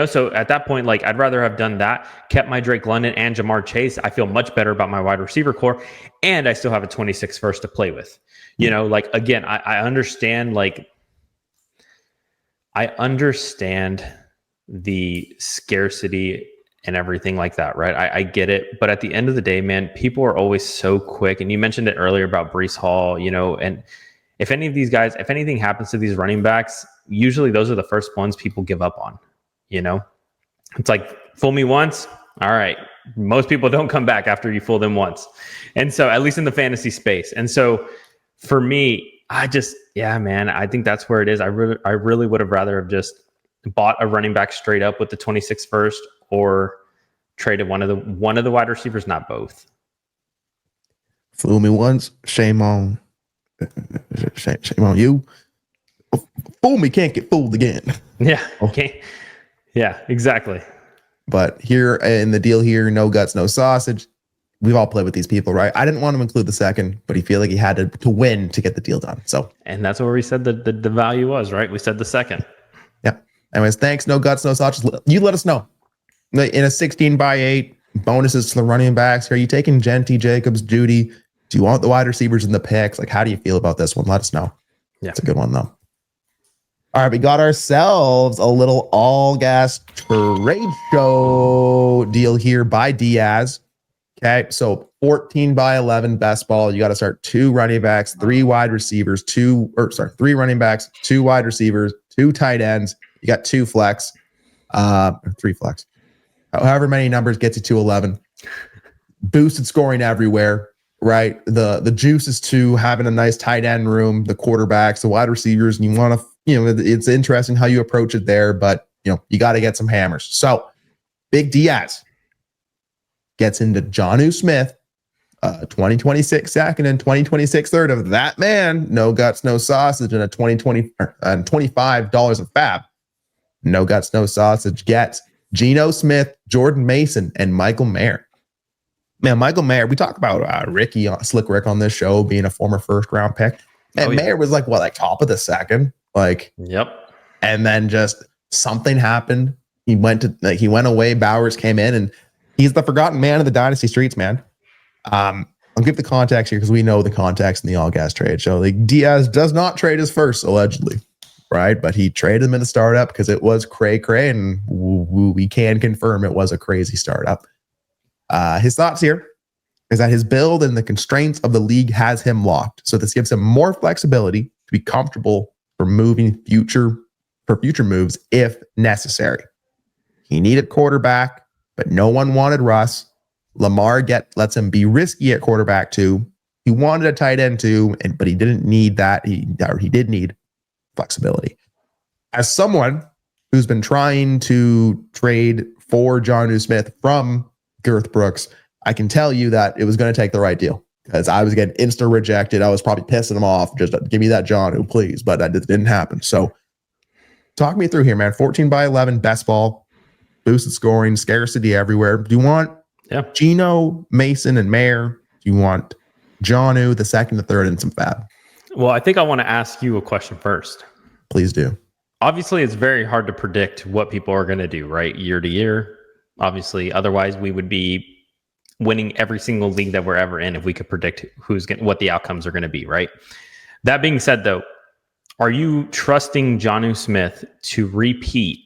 B: so at that point, like I'd rather have done that, kept my Drake London and Jamar Chase. I feel much better about my wide receiver core, and I still have a 26 first to play with. Like again, I understand. Like I understand the scarcity and everything like that, right? I get it. But at the end of the day, man, people are always so quick. And you mentioned it earlier about Breece Hall, and if any of these guys, if anything happens to these running backs, usually those are the first ones people give up on, It's like, fool me once. All right. Most people don't come back after you fool them once. And so, at least in the fantasy space. And so, for me, I think that's where it is. I really would have rather have just bought a running back straight up with the 26 first, or traded one of the wide receivers, not both.
A: Fool me once, shame on you. Fool me, can't get fooled again.
B: Yeah. Okay. Yeah, exactly.
A: But here in the deal here, no guts, no sausage. We've all played with these people, right? I didn't want him to include the second, but he feel like he had to win to get the deal done. So,
B: and that's where we said the value was, right? We said the second.
A: Yeah. Anyways, thanks. No guts, no sausage. You let us know. In a 16x8, bonuses to the running backs. Are you taking Genty, Jacobs, Judy? Do you want the wide receivers in the picks? Like, how do you feel about this one? Let us know.
B: Yeah.
A: It's a good one, though. All right, we got ourselves a little all-gas trade show deal here by Diaz. Okay, so 14x11 best ball. You got to start 2 running backs, 3 wide receivers, 3 running backs, 2 wide receivers, 2 tight ends. You got 2 flex, 3 flex. However many numbers gets you to 11. Boosted scoring everywhere, right? The juice is to having a nice tight end room, the quarterbacks, the wide receivers, and you want to, it's interesting how you approach it there, but you got to get some hammers. So Big Diaz gets into Jonnu Smith, 2026 second and 2026 third of that man. No guts, no sausage, and a and $25 of fab. No guts, no sausage gets Geno Smith, Jordan Mason, and Michael Mayer. Man, Michael Mayer, we talk about Slick Rick on this show being a former first-round pick. And Mayer was like top of the second?
B: Yep.
A: And then just something happened. He went away. Bowers came in, and he's the forgotten man of the Dynasty streets, man. I'll give the context here because we know the context in the all-gas trade show. Diaz does not trade his first, allegedly. Right, but he traded him in the startup because it was cray, and we can confirm it was a crazy startup. His thoughts here is that his build and the constraints of the league has him locked. So this gives him more flexibility to be comfortable for future moves if necessary. He needed quarterback, but no one wanted Russ. Lamar lets him be risky at quarterback too. He wanted a tight end too, but he didn't need that. He did need flexibility. As someone who's been trying to trade for Jonnu Smith from Girth Brooks, I can tell you that it was going to take the right deal because I was getting instant rejected. I was probably pissing him off. Just give me that Jonnu, please. But that didn't happen. So talk me through here, man. 14x11 best ball, boosted scoring, scarcity everywhere. Do you want Geno, Mason, and Mayer? Do you want Jonnu, the second, the third, and some fab?
B: Well, I think I want to ask you a question first.
A: Please do.
B: Obviously, it's very hard to predict what people are going to do, right? Year to year. Obviously, otherwise we would be winning every single league that we're ever in if we could predict what the outcomes are going to be, right? That being said, though, are you trusting Jonnu Smith to repeat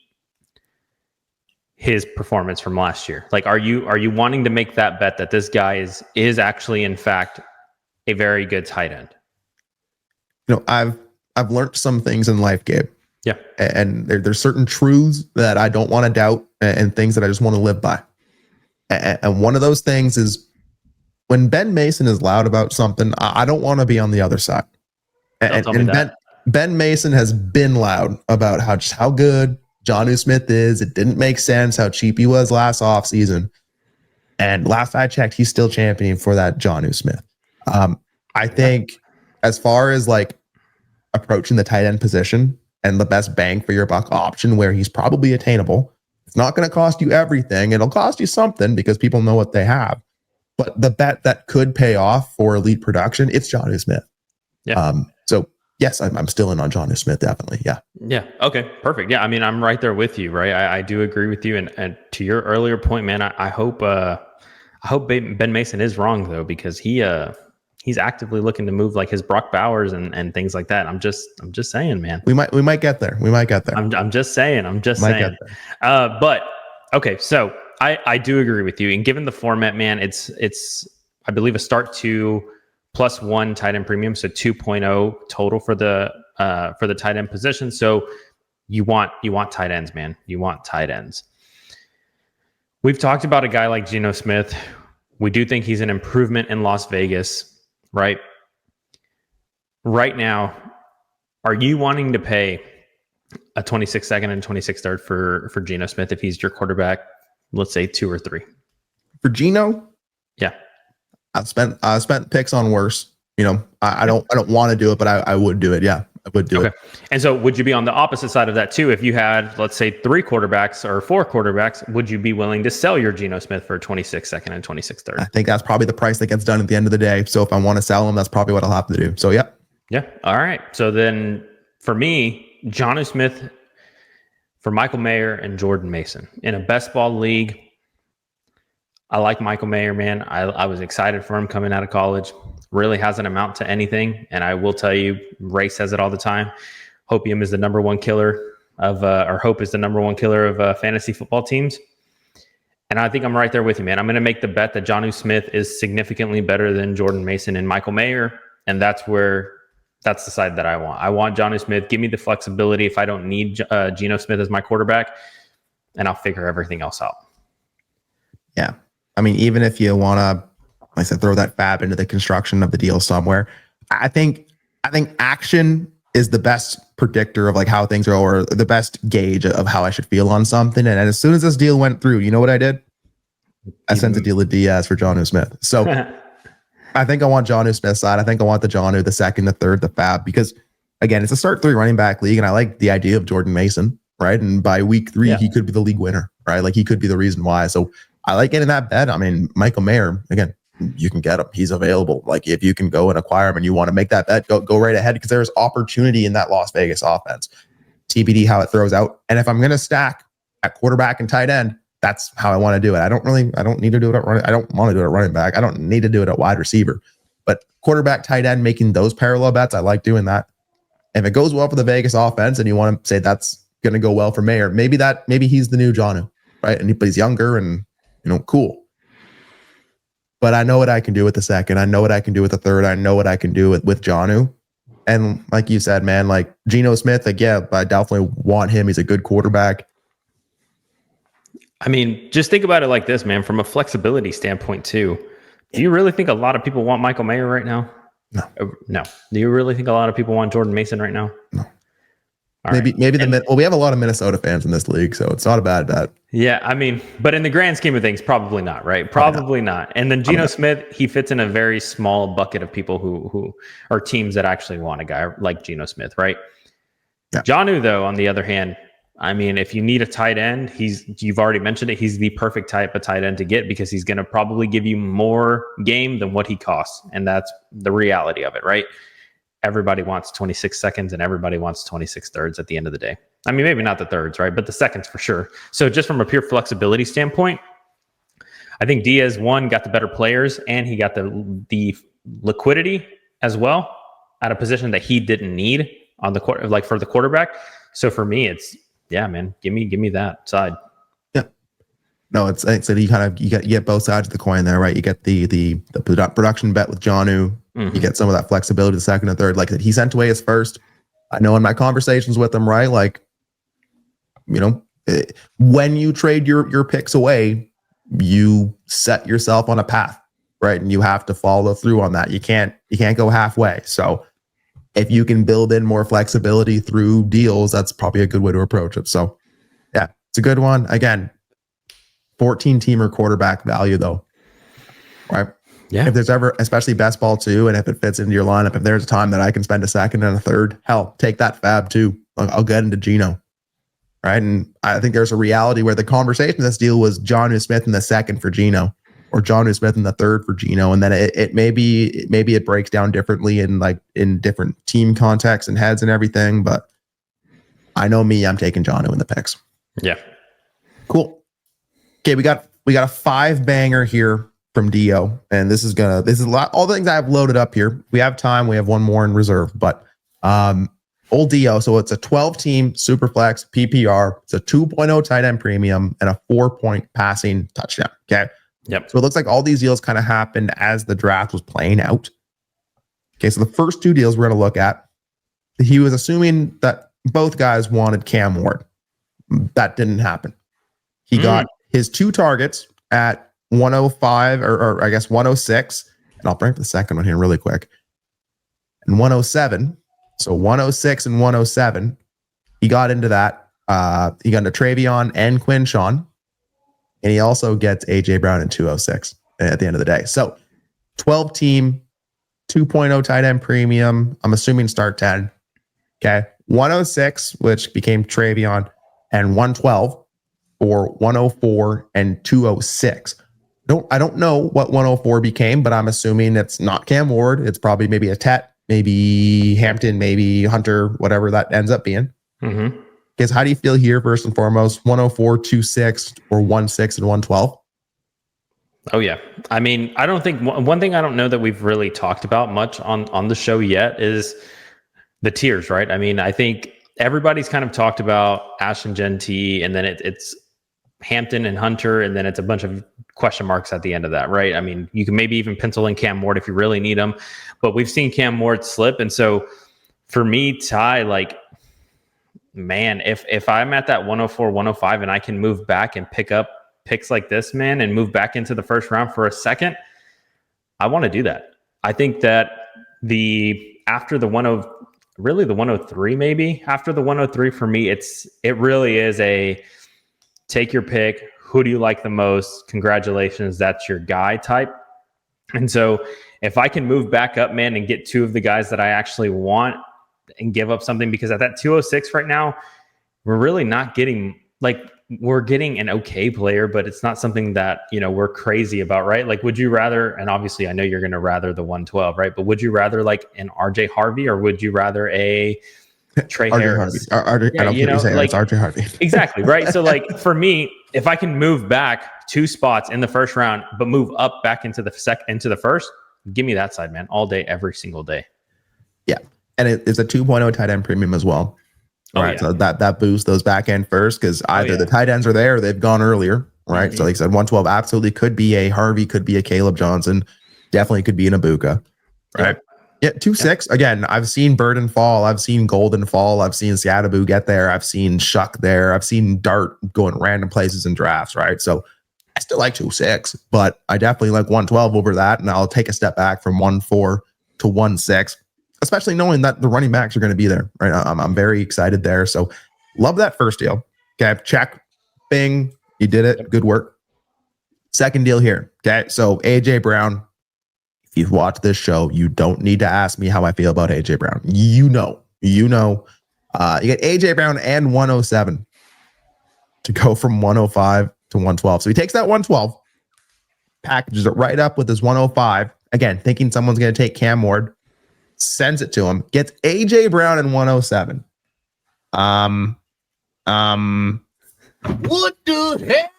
B: his performance from last year? Like, are you wanting to make that bet that this guy is actually, in fact, a very good tight end?
A: I've learned some things in life, Gabe.
B: Yeah.
A: And there's certain truths that I don't want to doubt and things that I just want to live by. And one of those things is when Ben Mason is loud about something, I don't want to be on the other side. And Ben Mason has been loud about how good Jonnu Smith is. It didn't make sense how cheap he was last offseason. And last I checked, he's still championing for that Jonnu Smith. I think as far as like approaching the tight end position and the best bang for your buck option where he's probably attainable, it's not going to cost you everything. It'll cost you something because people know what they have. But the bet that could pay off for elite production, it's Jonnu Smith.
B: Yeah.
A: So yes, I'm still in on Jonnu Smith, definitely. Yeah.
B: Yeah. Okay. Perfect. Yeah. I mean, I'm right there with you, right? I do agree with you. And to your earlier point, man, I hope Ben Mason is wrong though, because he's actively looking to move like his Brock Bowers and things like that. I'm just saying, man.
A: We might get there.
B: I'm just saying. But okay, so I do agree with you. And given the format, man, it's I believe a start 2 plus 1 tight end premium, so 2.0 total for the tight end position. So you want tight ends, man. You want tight ends. We've talked about a guy like Geno Smith. We do think he's an improvement in Las Vegas, right? Right now, are you wanting to pay a 26 second and 26 third for Geno Smith if he's your quarterback, let's say 2 or 3?
A: For Geno?
B: Yeah.
A: I've spent picks on worse. You know, I don't want to do it, but I would do it. Yeah, I would do it.
B: And so would you be on the opposite side of that too? If you had, let's say, 3 quarterbacks or 4 quarterbacks, would you be willing to sell your Geno Smith for 26 second and 26 third?
A: I think that's probably the price that gets done at the end of the day. So if I want to sell him, that's probably what I'll have to do. So yeah.
B: Yeah. All right. So then for me, Jonnu Smith for Michael Mayer and Jordan Mason in a best ball league. I like Michael Mayer, man. I was excited for him coming out of college. Really hasn't amounted to anything. And I will tell you, Ray says it all the time. Hopium is the number one killer of, or Hope is the number one killer of fantasy football teams. And I think I'm right there with you, man. I'm going to make the bet that Jonnu Smith is significantly better than Jordan Mason and Michael Mayer. And that's the side that I want. I want Jonnu Smith. Give me the flexibility if I don't need Geno Smith as my quarterback, and I'll figure everything else out.
A: Yeah. I mean, even if you want to, like I said, throw that fab into the construction of the deal somewhere, I think action is the best predictor of like how things are, or the best gauge of how I should feel on something. And as soon as this deal went through, you know what I did? I sent a deal to Diaz for Jonnu Smith. So I think I want Jonnu Smith's side. I think I want the Jonnu, the second, the third, the fab, because again, it's a start 3 running back league. And I like the idea of Jordan Mason, right? And by week 3, he could be the league winner, right? Like he could be the reason why. So I like getting that bet. I mean, Michael Mayer, again, you can get him. He's available. Like if you can go and acquire him and you want to make that bet, go right ahead, because there's opportunity in that Las Vegas offense. TBD how it throws out. And if I'm going to stack at quarterback and tight end, that's how I want to do it. I don't need to do it at running. I don't want to do it at running back. I don't need to do it at wide receiver. But quarterback, tight end, making those parallel bets, I like doing that. If it goes well for the Vegas offense and you want to say that's going to go well for Mayer, maybe he's the new Jonnu, right? And he's younger and cool. But I know what I can do with the second. I know what I can do with the third. I know what I can do with Jonnu. And like you said, man, like Geno Smith, like, yeah, I definitely want him. He's a good quarterback.
B: I mean, just think about it like this, man, from a flexibility standpoint too. Do you really think a lot of people want Michael Mayer right now? No. Do you really think a lot of people want Jordan Mason right now?
A: No. Maybe we have a lot of Minnesota fans in this league, so it's not a bad bet.
B: Yeah, I mean, but in the grand scheme of things, probably not, right? Probably not. And then Geno Smith, he fits in a very small bucket of people who are teams that actually want a guy like Geno Smith, right? Yeah. Jonnu, though, on the other hand, I mean, if you need a tight end, you've already mentioned it, he's the perfect type of tight end to get, because he's going to probably give you more game than what he costs. And that's the reality of it, right? Everybody wants 26 seconds and everybody wants 26 thirds at the end of the day. I mean, maybe not the thirds, right? But the seconds for sure. So just from a pure flexibility standpoint, I think Diaz, one, got the better players, and he got the liquidity as well at a position that he didn't need on the court, like for the quarterback. So for me, it's, yeah, man, give me that side.
A: Yeah. No, it's you get both sides of the coin there, right? You get the production bet with Jonnu. Mm-hmm. You get some of that flexibility, the second and third. Like he sent away his first. I know in my conversations with him, right? Like, when you trade your picks away, you set yourself on a path, right? And you have to follow through on that. You can't go halfway. So if you can build in more flexibility through deals, that's probably a good way to approach it. So yeah, it's a good one. Again, 14-teamer quarterback value though, right?
B: Yeah.
A: If there's ever, especially best ball too, and if it fits into your lineup, if there's a time that I can spend a second and a third, hell, take that fab too. I'll get into Geno. Right. And I think there's a reality where the conversation of this deal was Jonnu Smith in the second for Geno, or Jonnu Smith in the third for Geno. And then it maybe it breaks down differently in different team contexts and heads and everything. But I know me, I'm taking Jonnu in the picks.
B: Yeah.
A: Cool. Okay, we got a 5-banger here from Dio, and this is a lot. All the things I have loaded up here. We have time. We have one more in reserve, but old Dio. So it's a 12-team Superflex PPR. It's a 2.0 tight end premium and a 4-point passing touchdown. Okay.
B: Yep.
A: So it looks like all these deals kind of happened as the draft was playing out. Okay. So the first 2 deals we're going to look at, he was assuming that both guys wanted Cam Ward. That didn't happen. He got his 2 targets at 105 or I guess 106. And I'll bring up the second one here really quick. And 107. So 106 and 107. He got into that. He got into Travion and Quinshawn. And he also gets AJ Brown in 206 at the end of the day. So 12-team, 2.0 tight end premium. I'm assuming start 10. Okay. 106, which became Travion, and 112 for 104 and 206. I don't know what 104 became, but I'm assuming it's not Cam Ward. It's probably maybe a Tet, maybe Hampton, maybe Hunter, whatever that ends up being.
B: Mm-hmm.
A: Because how do you feel here, first and foremost? 104, 26, or 16 and 112?
B: Oh, yeah. I mean, I don't think one thing I don't know that we've really talked about much on the show yet is the tiers, right? I mean, I think everybody's kind of talked about Ashton Genty, and then it's Hampton and Hunter, and then it's a bunch of question marks at the end of that, right? I mean, you can maybe even pencil in Cam Ward if you really need him, but we've seen Cam Ward slip. And so for me, Ty, like, man, if I'm at that 104, 105 and I can move back and pick up picks like this, man, and move back into the first round for a second, I want to do that. I think that after the 103, maybe after the 103 for me, it really is a take your pick. Who do you like the most? Congratulations, that's your guy type. And so if I can move back up, man, and get 2 of the guys that I actually want and give up something, because at that 206 right now, we're really not getting, like, we're getting an okay player, but it's not something that, we're crazy about, right? Like, would you rather, and obviously I know you're going to rather the 112, right? But would you rather like an RJ Harvey, or would you rather a Trey Harris?
A: I don't care what you say.
B: Like,
A: it's RJ Harvey.
B: Exactly, right? So, like, for me, if I can move back 2 spots in the first round, but move up back into the first, give me that side, man, all day, every single day.
A: Yeah. And it's a 2.0 tight end premium as well. Right. Yeah. So that boosts those back end first, because either the tight ends are there or they've gone earlier. Right. Mm-hmm. So like I said, 112 absolutely could be a Harvey, could be a Caleb Johnson, definitely could be an Abuka. Right. Yeah. 2-6. Again, I've seen Burden fall. I've seen Golden fall. I've seen Siadabu get there. I've seen Shuck there. I've seen Dart go in random places in drafts. Right. So I still like 2-6, but I definitely like 112 over that. And I'll take a step back from 1-4 to 1-6. Especially knowing that the running backs are going to be there, right? I'm very excited there. So love that first deal. Okay, check. Bing. You did it. Good work. Second deal here. Okay, so AJ Brown. If you've watched this show, you don't need to ask me how I feel about AJ Brown. You know. You get AJ Brown and 107 to go from 105 to 112. So he takes that 112, packages it right up with his 105. Again, thinking someone's going to take Cam Ward. Sends it to him, gets AJ Brown in 107.
D: What the hell?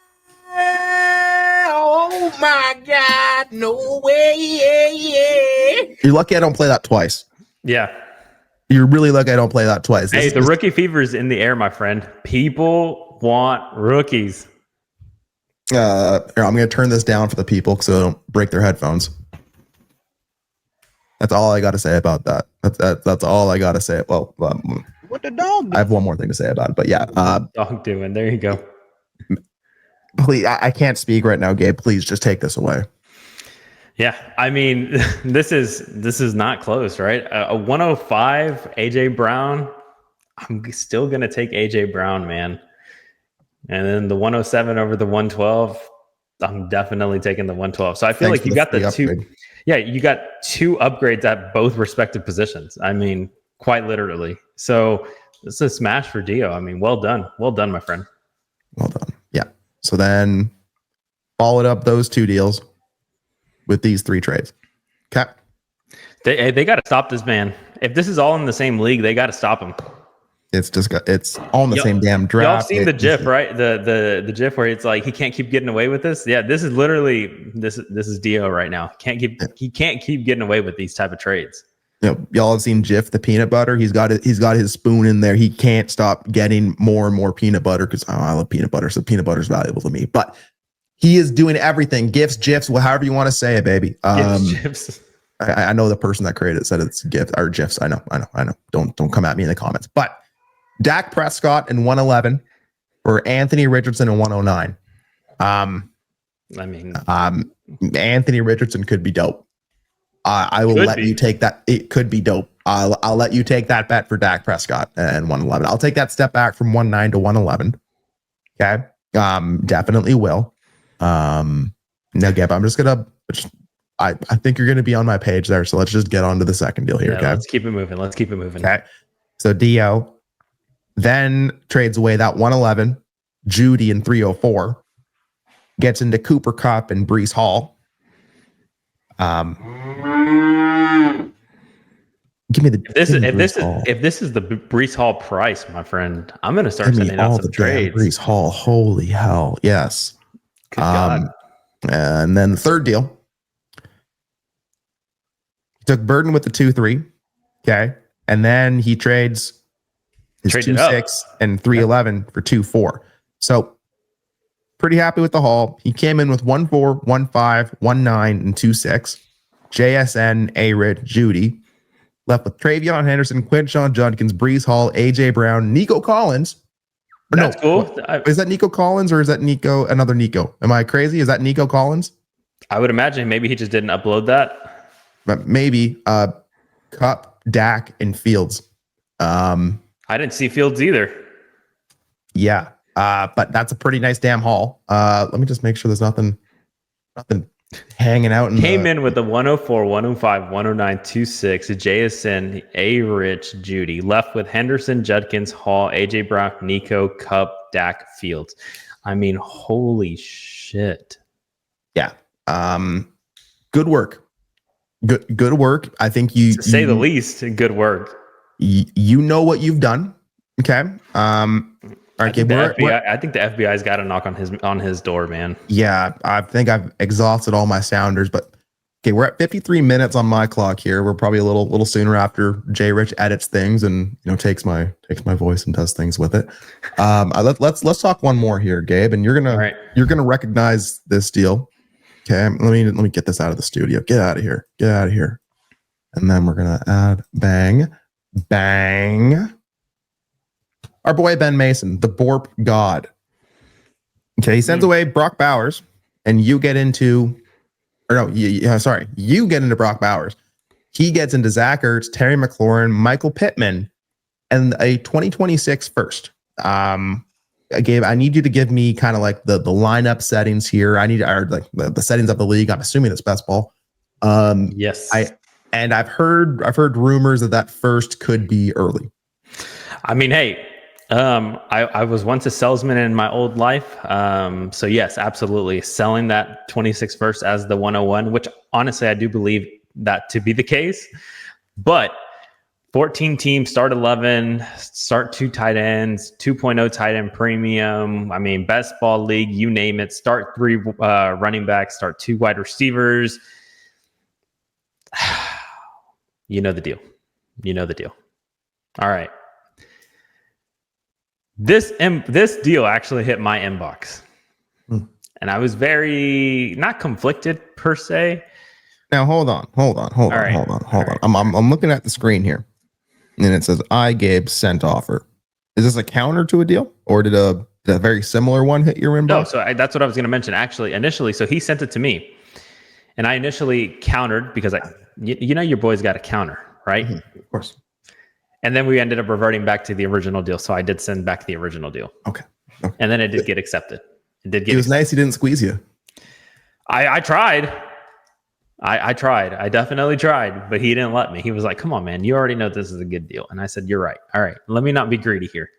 D: Oh my God, no way.
A: You're lucky I don't play that twice.
B: Yeah.
A: You're really lucky I don't play that twice.
B: Hey, the rookie fever is in the air, my friend. People want rookies.
A: Here, I'm going to turn this down for the people so they don't break their headphones. That's all I got to say about that. That's all I got to say. Well,
D: what the dog?
A: I have one more thing to say about it, but yeah.
B: Dog doing. There you go.
A: Please, I can't speak right now, Gabe. Please just take this away.
B: Yeah, I mean, this is not close, right? A 105 AJ Brown. I'm still gonna take AJ Brown, man. And then the 107 over the 112. I'm definitely taking the 112. So I feel
A: Thanks
B: like
A: for
B: you
A: the
B: got the
A: free
B: two.
A: upgrade.
B: Yeah, you got two upgrades at both respective positions. I mean, quite literally. So it's a smash for Dio. I mean, well done. Well done, my friend.
A: Well done. Yeah. So then followed up those 2 deals with these 3 trades. Okay.
B: They got to stop this man. If this is all in the same league, they got to stop him.
A: It's all in the same damn draft.
B: Y'all seen the GIF, right? The GIF where it's like he can't keep getting away with this. Yeah, this is literally this is Dio right now. He can't keep getting away with these type of trades.
A: You know, y'all have seen Jif the peanut butter. He's got his spoon in there. He can't stop getting more and more peanut butter because I love peanut butter, so peanut butter is valuable to me. But he is doing everything. GIFs, GIFs, however you want to say it, baby.
B: GIFs.
A: I know the person that created it said it's GIFs or GIFs. I know. Don't come at me in the comments. But Dak Prescott in 111 or Anthony Richardson in 109.
B: I mean,
A: Anthony Richardson could be dope. I will let you take that. It could be dope. I'll let you take that bet for Dak Prescott and 111. I'll take that step back from 19 to 111. Okay. Definitely will. Now, Gab, I'm just gonna. I think you're gonna be on my page there. So let's just get on to the second deal here.
B: Yeah,
A: okay.
B: Let's keep it moving.
A: Okay. So Dio then trades away that 111, Judy in 304, gets into Cooper Kupp and Breece Hall. Give me the
B: if this is the Breece Hall price, my friend, I'm gonna start sending out some trades.
A: Breece Hall, holy hell, yes.
B: Good God.
A: And then the third deal, he took Burden with the 2-3, okay, and then he trades his 2-6 and 311 for 2-4. So pretty happy with the haul. He came in with 1-4, 1-5, 1-9, and 2-6. JSN, A-Rich, Judy. Left with Travion Henderson, Quinshon Judkins, Breece Hall, AJ Brown, Nico Collins.
B: That's cool.
A: Is that Nico Collins or is that another Nico? Am I crazy? Is that Nico Collins?
B: I would imagine maybe he just didn't upload that.
A: But maybe Kupp, Dak, and Fields.
B: I didn't see Fields either.
A: Yeah. But that's a pretty nice damn haul. Let me just make sure there's nothing hanging out.
B: Came in with a 104, 105, 109, 26, JSN, A-Rich, Judy. Left with Henderson, Judkins, Hall, AJ Brown, Nico, Kupp, Dak, Fields. I mean, holy shit.
A: Yeah. Good work. Good work. I think
B: to say the least, good work.
A: You know what you've done. Okay. I think
B: the FBI's got a knock on his door, man.
A: Yeah, I think I've exhausted all my sounders, but okay, we're at 53 minutes on my clock here. We're probably a little sooner after Jay Rich edits things and takes my voice and does things with it. Let's talk one more here, Gabe, and you're gonna recognize this deal. Okay, let me get this out of the studio. Get out of here, and then we're gonna add bang. Our boy Ben Mason, the Borp God. Okay, he sends away Brock Bowers, and you get into, you get into Brock Bowers. He gets into Zach Ertz, Terry McLaurin, Michael Pittman, and a 2026 first. Gabe, I need you to give me kind of like the lineup settings here. I need the settings of the league. I'm assuming it's best ball.
B: Yes,
A: I've heard rumors that first could be early.
B: I mean, hey. I was once a salesman in my old life. So yes, absolutely. Selling that 26 first as the 101, which honestly, I do believe that to be the case, but 14 teams, start 11, start 2 tight ends, 2.0 tight end premium. I mean, best ball league, you name it, start 3 running backs, start 2 wide receivers. You know the deal. All right. This deal actually hit my inbox, and I was very not conflicted per se.
A: Now hold on. I'm looking at the screen here, and it says I Gabe sent offer. Is this a counter to a deal, or did a very similar one hit your inbox?
B: No, so that's what I was going to mention. Actually, initially, so he sent it to me, and I initially countered because your boy's got a counter, right?
A: Mm-hmm. Of course.
B: And then we ended up reverting back to the original deal. So I did send back the original deal.
A: Okay.
B: And then it did get accepted.
A: It was nice he didn't squeeze you.
B: I tried. I tried. I definitely tried, but he didn't let me. He was like, come on, man. You already know this is a good deal. And I said, you're right. All right. Let me not be greedy here.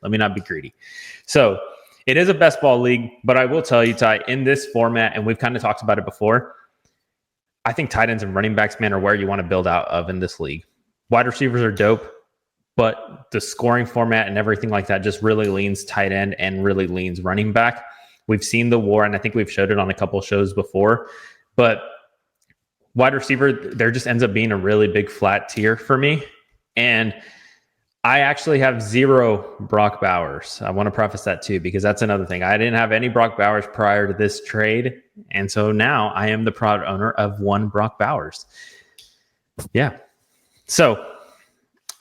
B: So it is a best ball league, but I will tell you, Ty, in this format, and we've kind of talked about it before, I think tight ends and running backs, man, are where you want to build out of in this league. Wide receivers are dope, but the scoring format and everything like that just really leans tight end and really leans running back. We've seen the war, and I think we've showed it on a couple shows before, but wide receiver, there just ends up being a really big flat tier for me. And I actually have 0 Brock Bowers. I want to preface that too, because that's another thing. I didn't have any Brock Bowers prior to this trade. And so now I am the proud owner of 1 Brock Bowers. Yeah. So,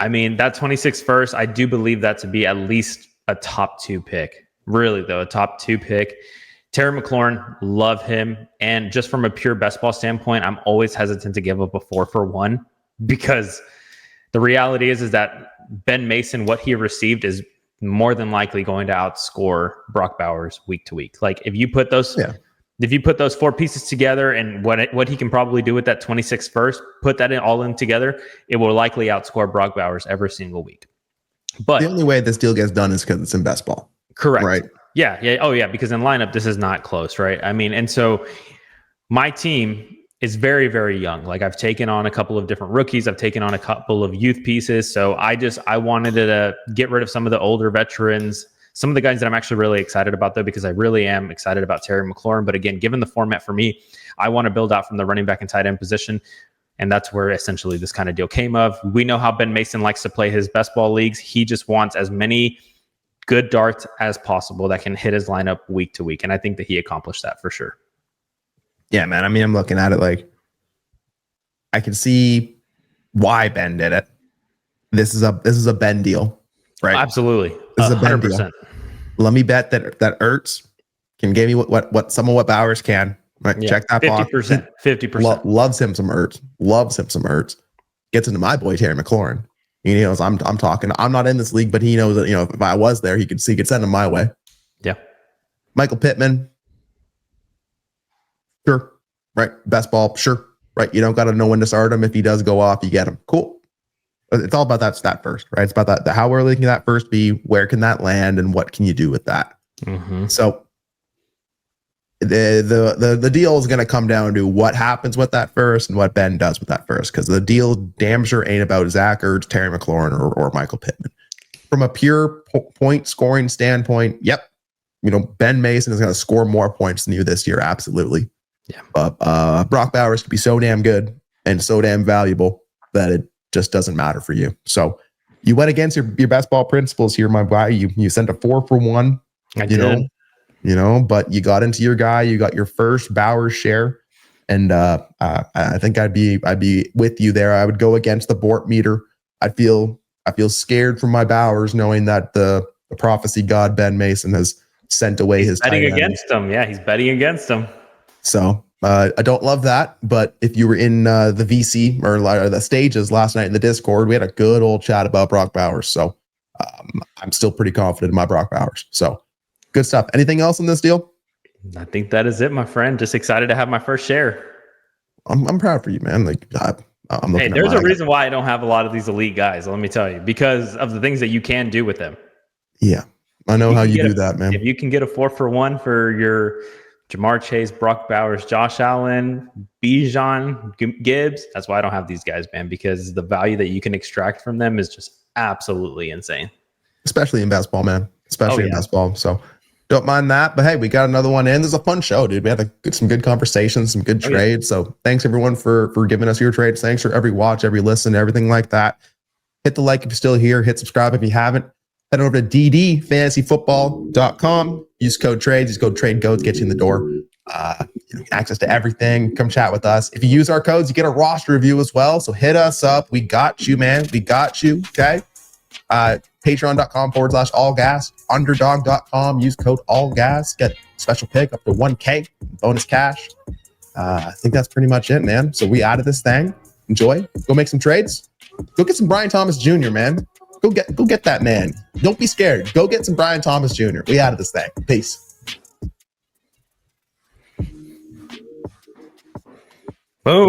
B: I mean, that 26 first, I do believe that to be at least a top 2 pick. Really, though, a top 2 pick. Terry McLaurin, love him. And just from a pure best ball standpoint, I'm always hesitant to give up a 4-for-1 because the reality is that Ben Mason, what he received is more than likely going to outscore Brock Bowers week to week. Like if you put those, if you put those 4 pieces together and what he can probably do with that 26 first, put that all in together, it will likely outscore Brock Bowers every single week. But
A: the only way this deal gets done is because it's in best ball.
B: Correct.
A: Right.
B: Yeah. Oh, yeah. Because in lineup, this is not close, right? I mean, and so my team is very, very young. Like I've taken on a couple of different rookies. I've taken on a couple of youth pieces. So I wanted to get rid of some of the older veterans, some of the guys that I'm actually really excited about, though, because I really am excited about Terry McLaurin. But again, given the format for me, I want to build out from the running back and tight end position. And that's where essentially this kind of deal came of. We know how Ben Mason likes to play his best ball leagues. He just wants as many good darts as possible that can hit his lineup week to week. And I think that he accomplished that for sure.
A: Yeah, man. I mean, I'm looking at it like I can see why Ben did it. This is a Ben deal, right?
B: Absolutely.
A: This is a Ben
B: 100%.
A: deal. Let me bet that Ertz can give me what some of what Bowers can. Right?
B: Yeah,
A: Check that box.
B: 50%.
A: Loves him some Ertz. Gets into my boy Terry McLaurin. He knows I'm talking. I'm not in this league, but he knows that if I was there, he could send him my way.
B: Yeah.
A: Michael Pittman. Sure. Right. Best ball. Sure. Right. You don't got to know when to start him. If he does go off, you get him. Cool. It's all about that stat first, right? It's about that. How early can that first be? Where can that land? And what can you do with that?
B: Mm-hmm.
A: So the deal is going to come down to what happens with that first and what Ben does with that first, because the deal damn sure ain't about Zach Ertz, Terry McLaurin, or Michael Pittman. From a pure point scoring standpoint, yep, Ben Mason is going to score more points than you this year, absolutely.
B: Yeah.
A: But Brock Bowers could be so damn good and so damn valuable that it just doesn't matter for you. So you went against your best ball principles here, my guy. You sent a 4-for-1.
B: I did.
A: But you got into your guy. You got your first Bowers share, and I think I'd be with you there. I would go against the Bort meter. I feel scared for my Bowers, knowing that the prophecy god Ben Mason has sent away his
B: betting against him. Yeah, he's betting against him. So
A: I don't love that. But if you were in the VC or the stages last night in the Discord, we had a good old chat about Brock Bowers. So I'm still pretty confident in my Brock Bowers. So. Good stuff. Anything else in this deal?
B: I think that is it, my friend. Just excited to have my first share.
A: I'm proud for you, man. Like I'm looking.
B: Hey, there's a reason why I don't have a lot of these elite guys. Let me tell you, because of the things that you can do with them.
A: Yeah, I know how you do that, man.
B: If you can get a 4-for-1 for your Jamar Chase, Brock Bowers, Josh Allen, Bijan, Gibbs, that's why I don't have these guys, man. Because the value that you can extract from them is just absolutely insane.
A: Especially in basketball, man. Especially in basketball. So. Don't mind that, but hey, we got another one in. This is a fun show, dude. We had some good conversations, some good trades. So thanks everyone for giving us your trades. Thanks for every watch, every listen, everything like that. Hit the like if you're still here. Hit subscribe if you haven't. Head over to ddfantasyfootball.com. Use code TRADES. Use code TRADEGOAT. Get you in the door. Access to everything. Come chat with us. If you use our codes, you get a roster review as well. So hit us up. We got you, man. We got you. Okay. Patreon.com/allgas, underdog.com, use code allgas, get special pick up to 1K bonus cash. I think that's pretty much it, man. So we out of this thing. Enjoy. Go make some trades. Go get some Brian Thomas Jr., man. Go get that man. Don't be scared. Go get some Brian Thomas Jr. We out of this thing. Peace.
B: Boom.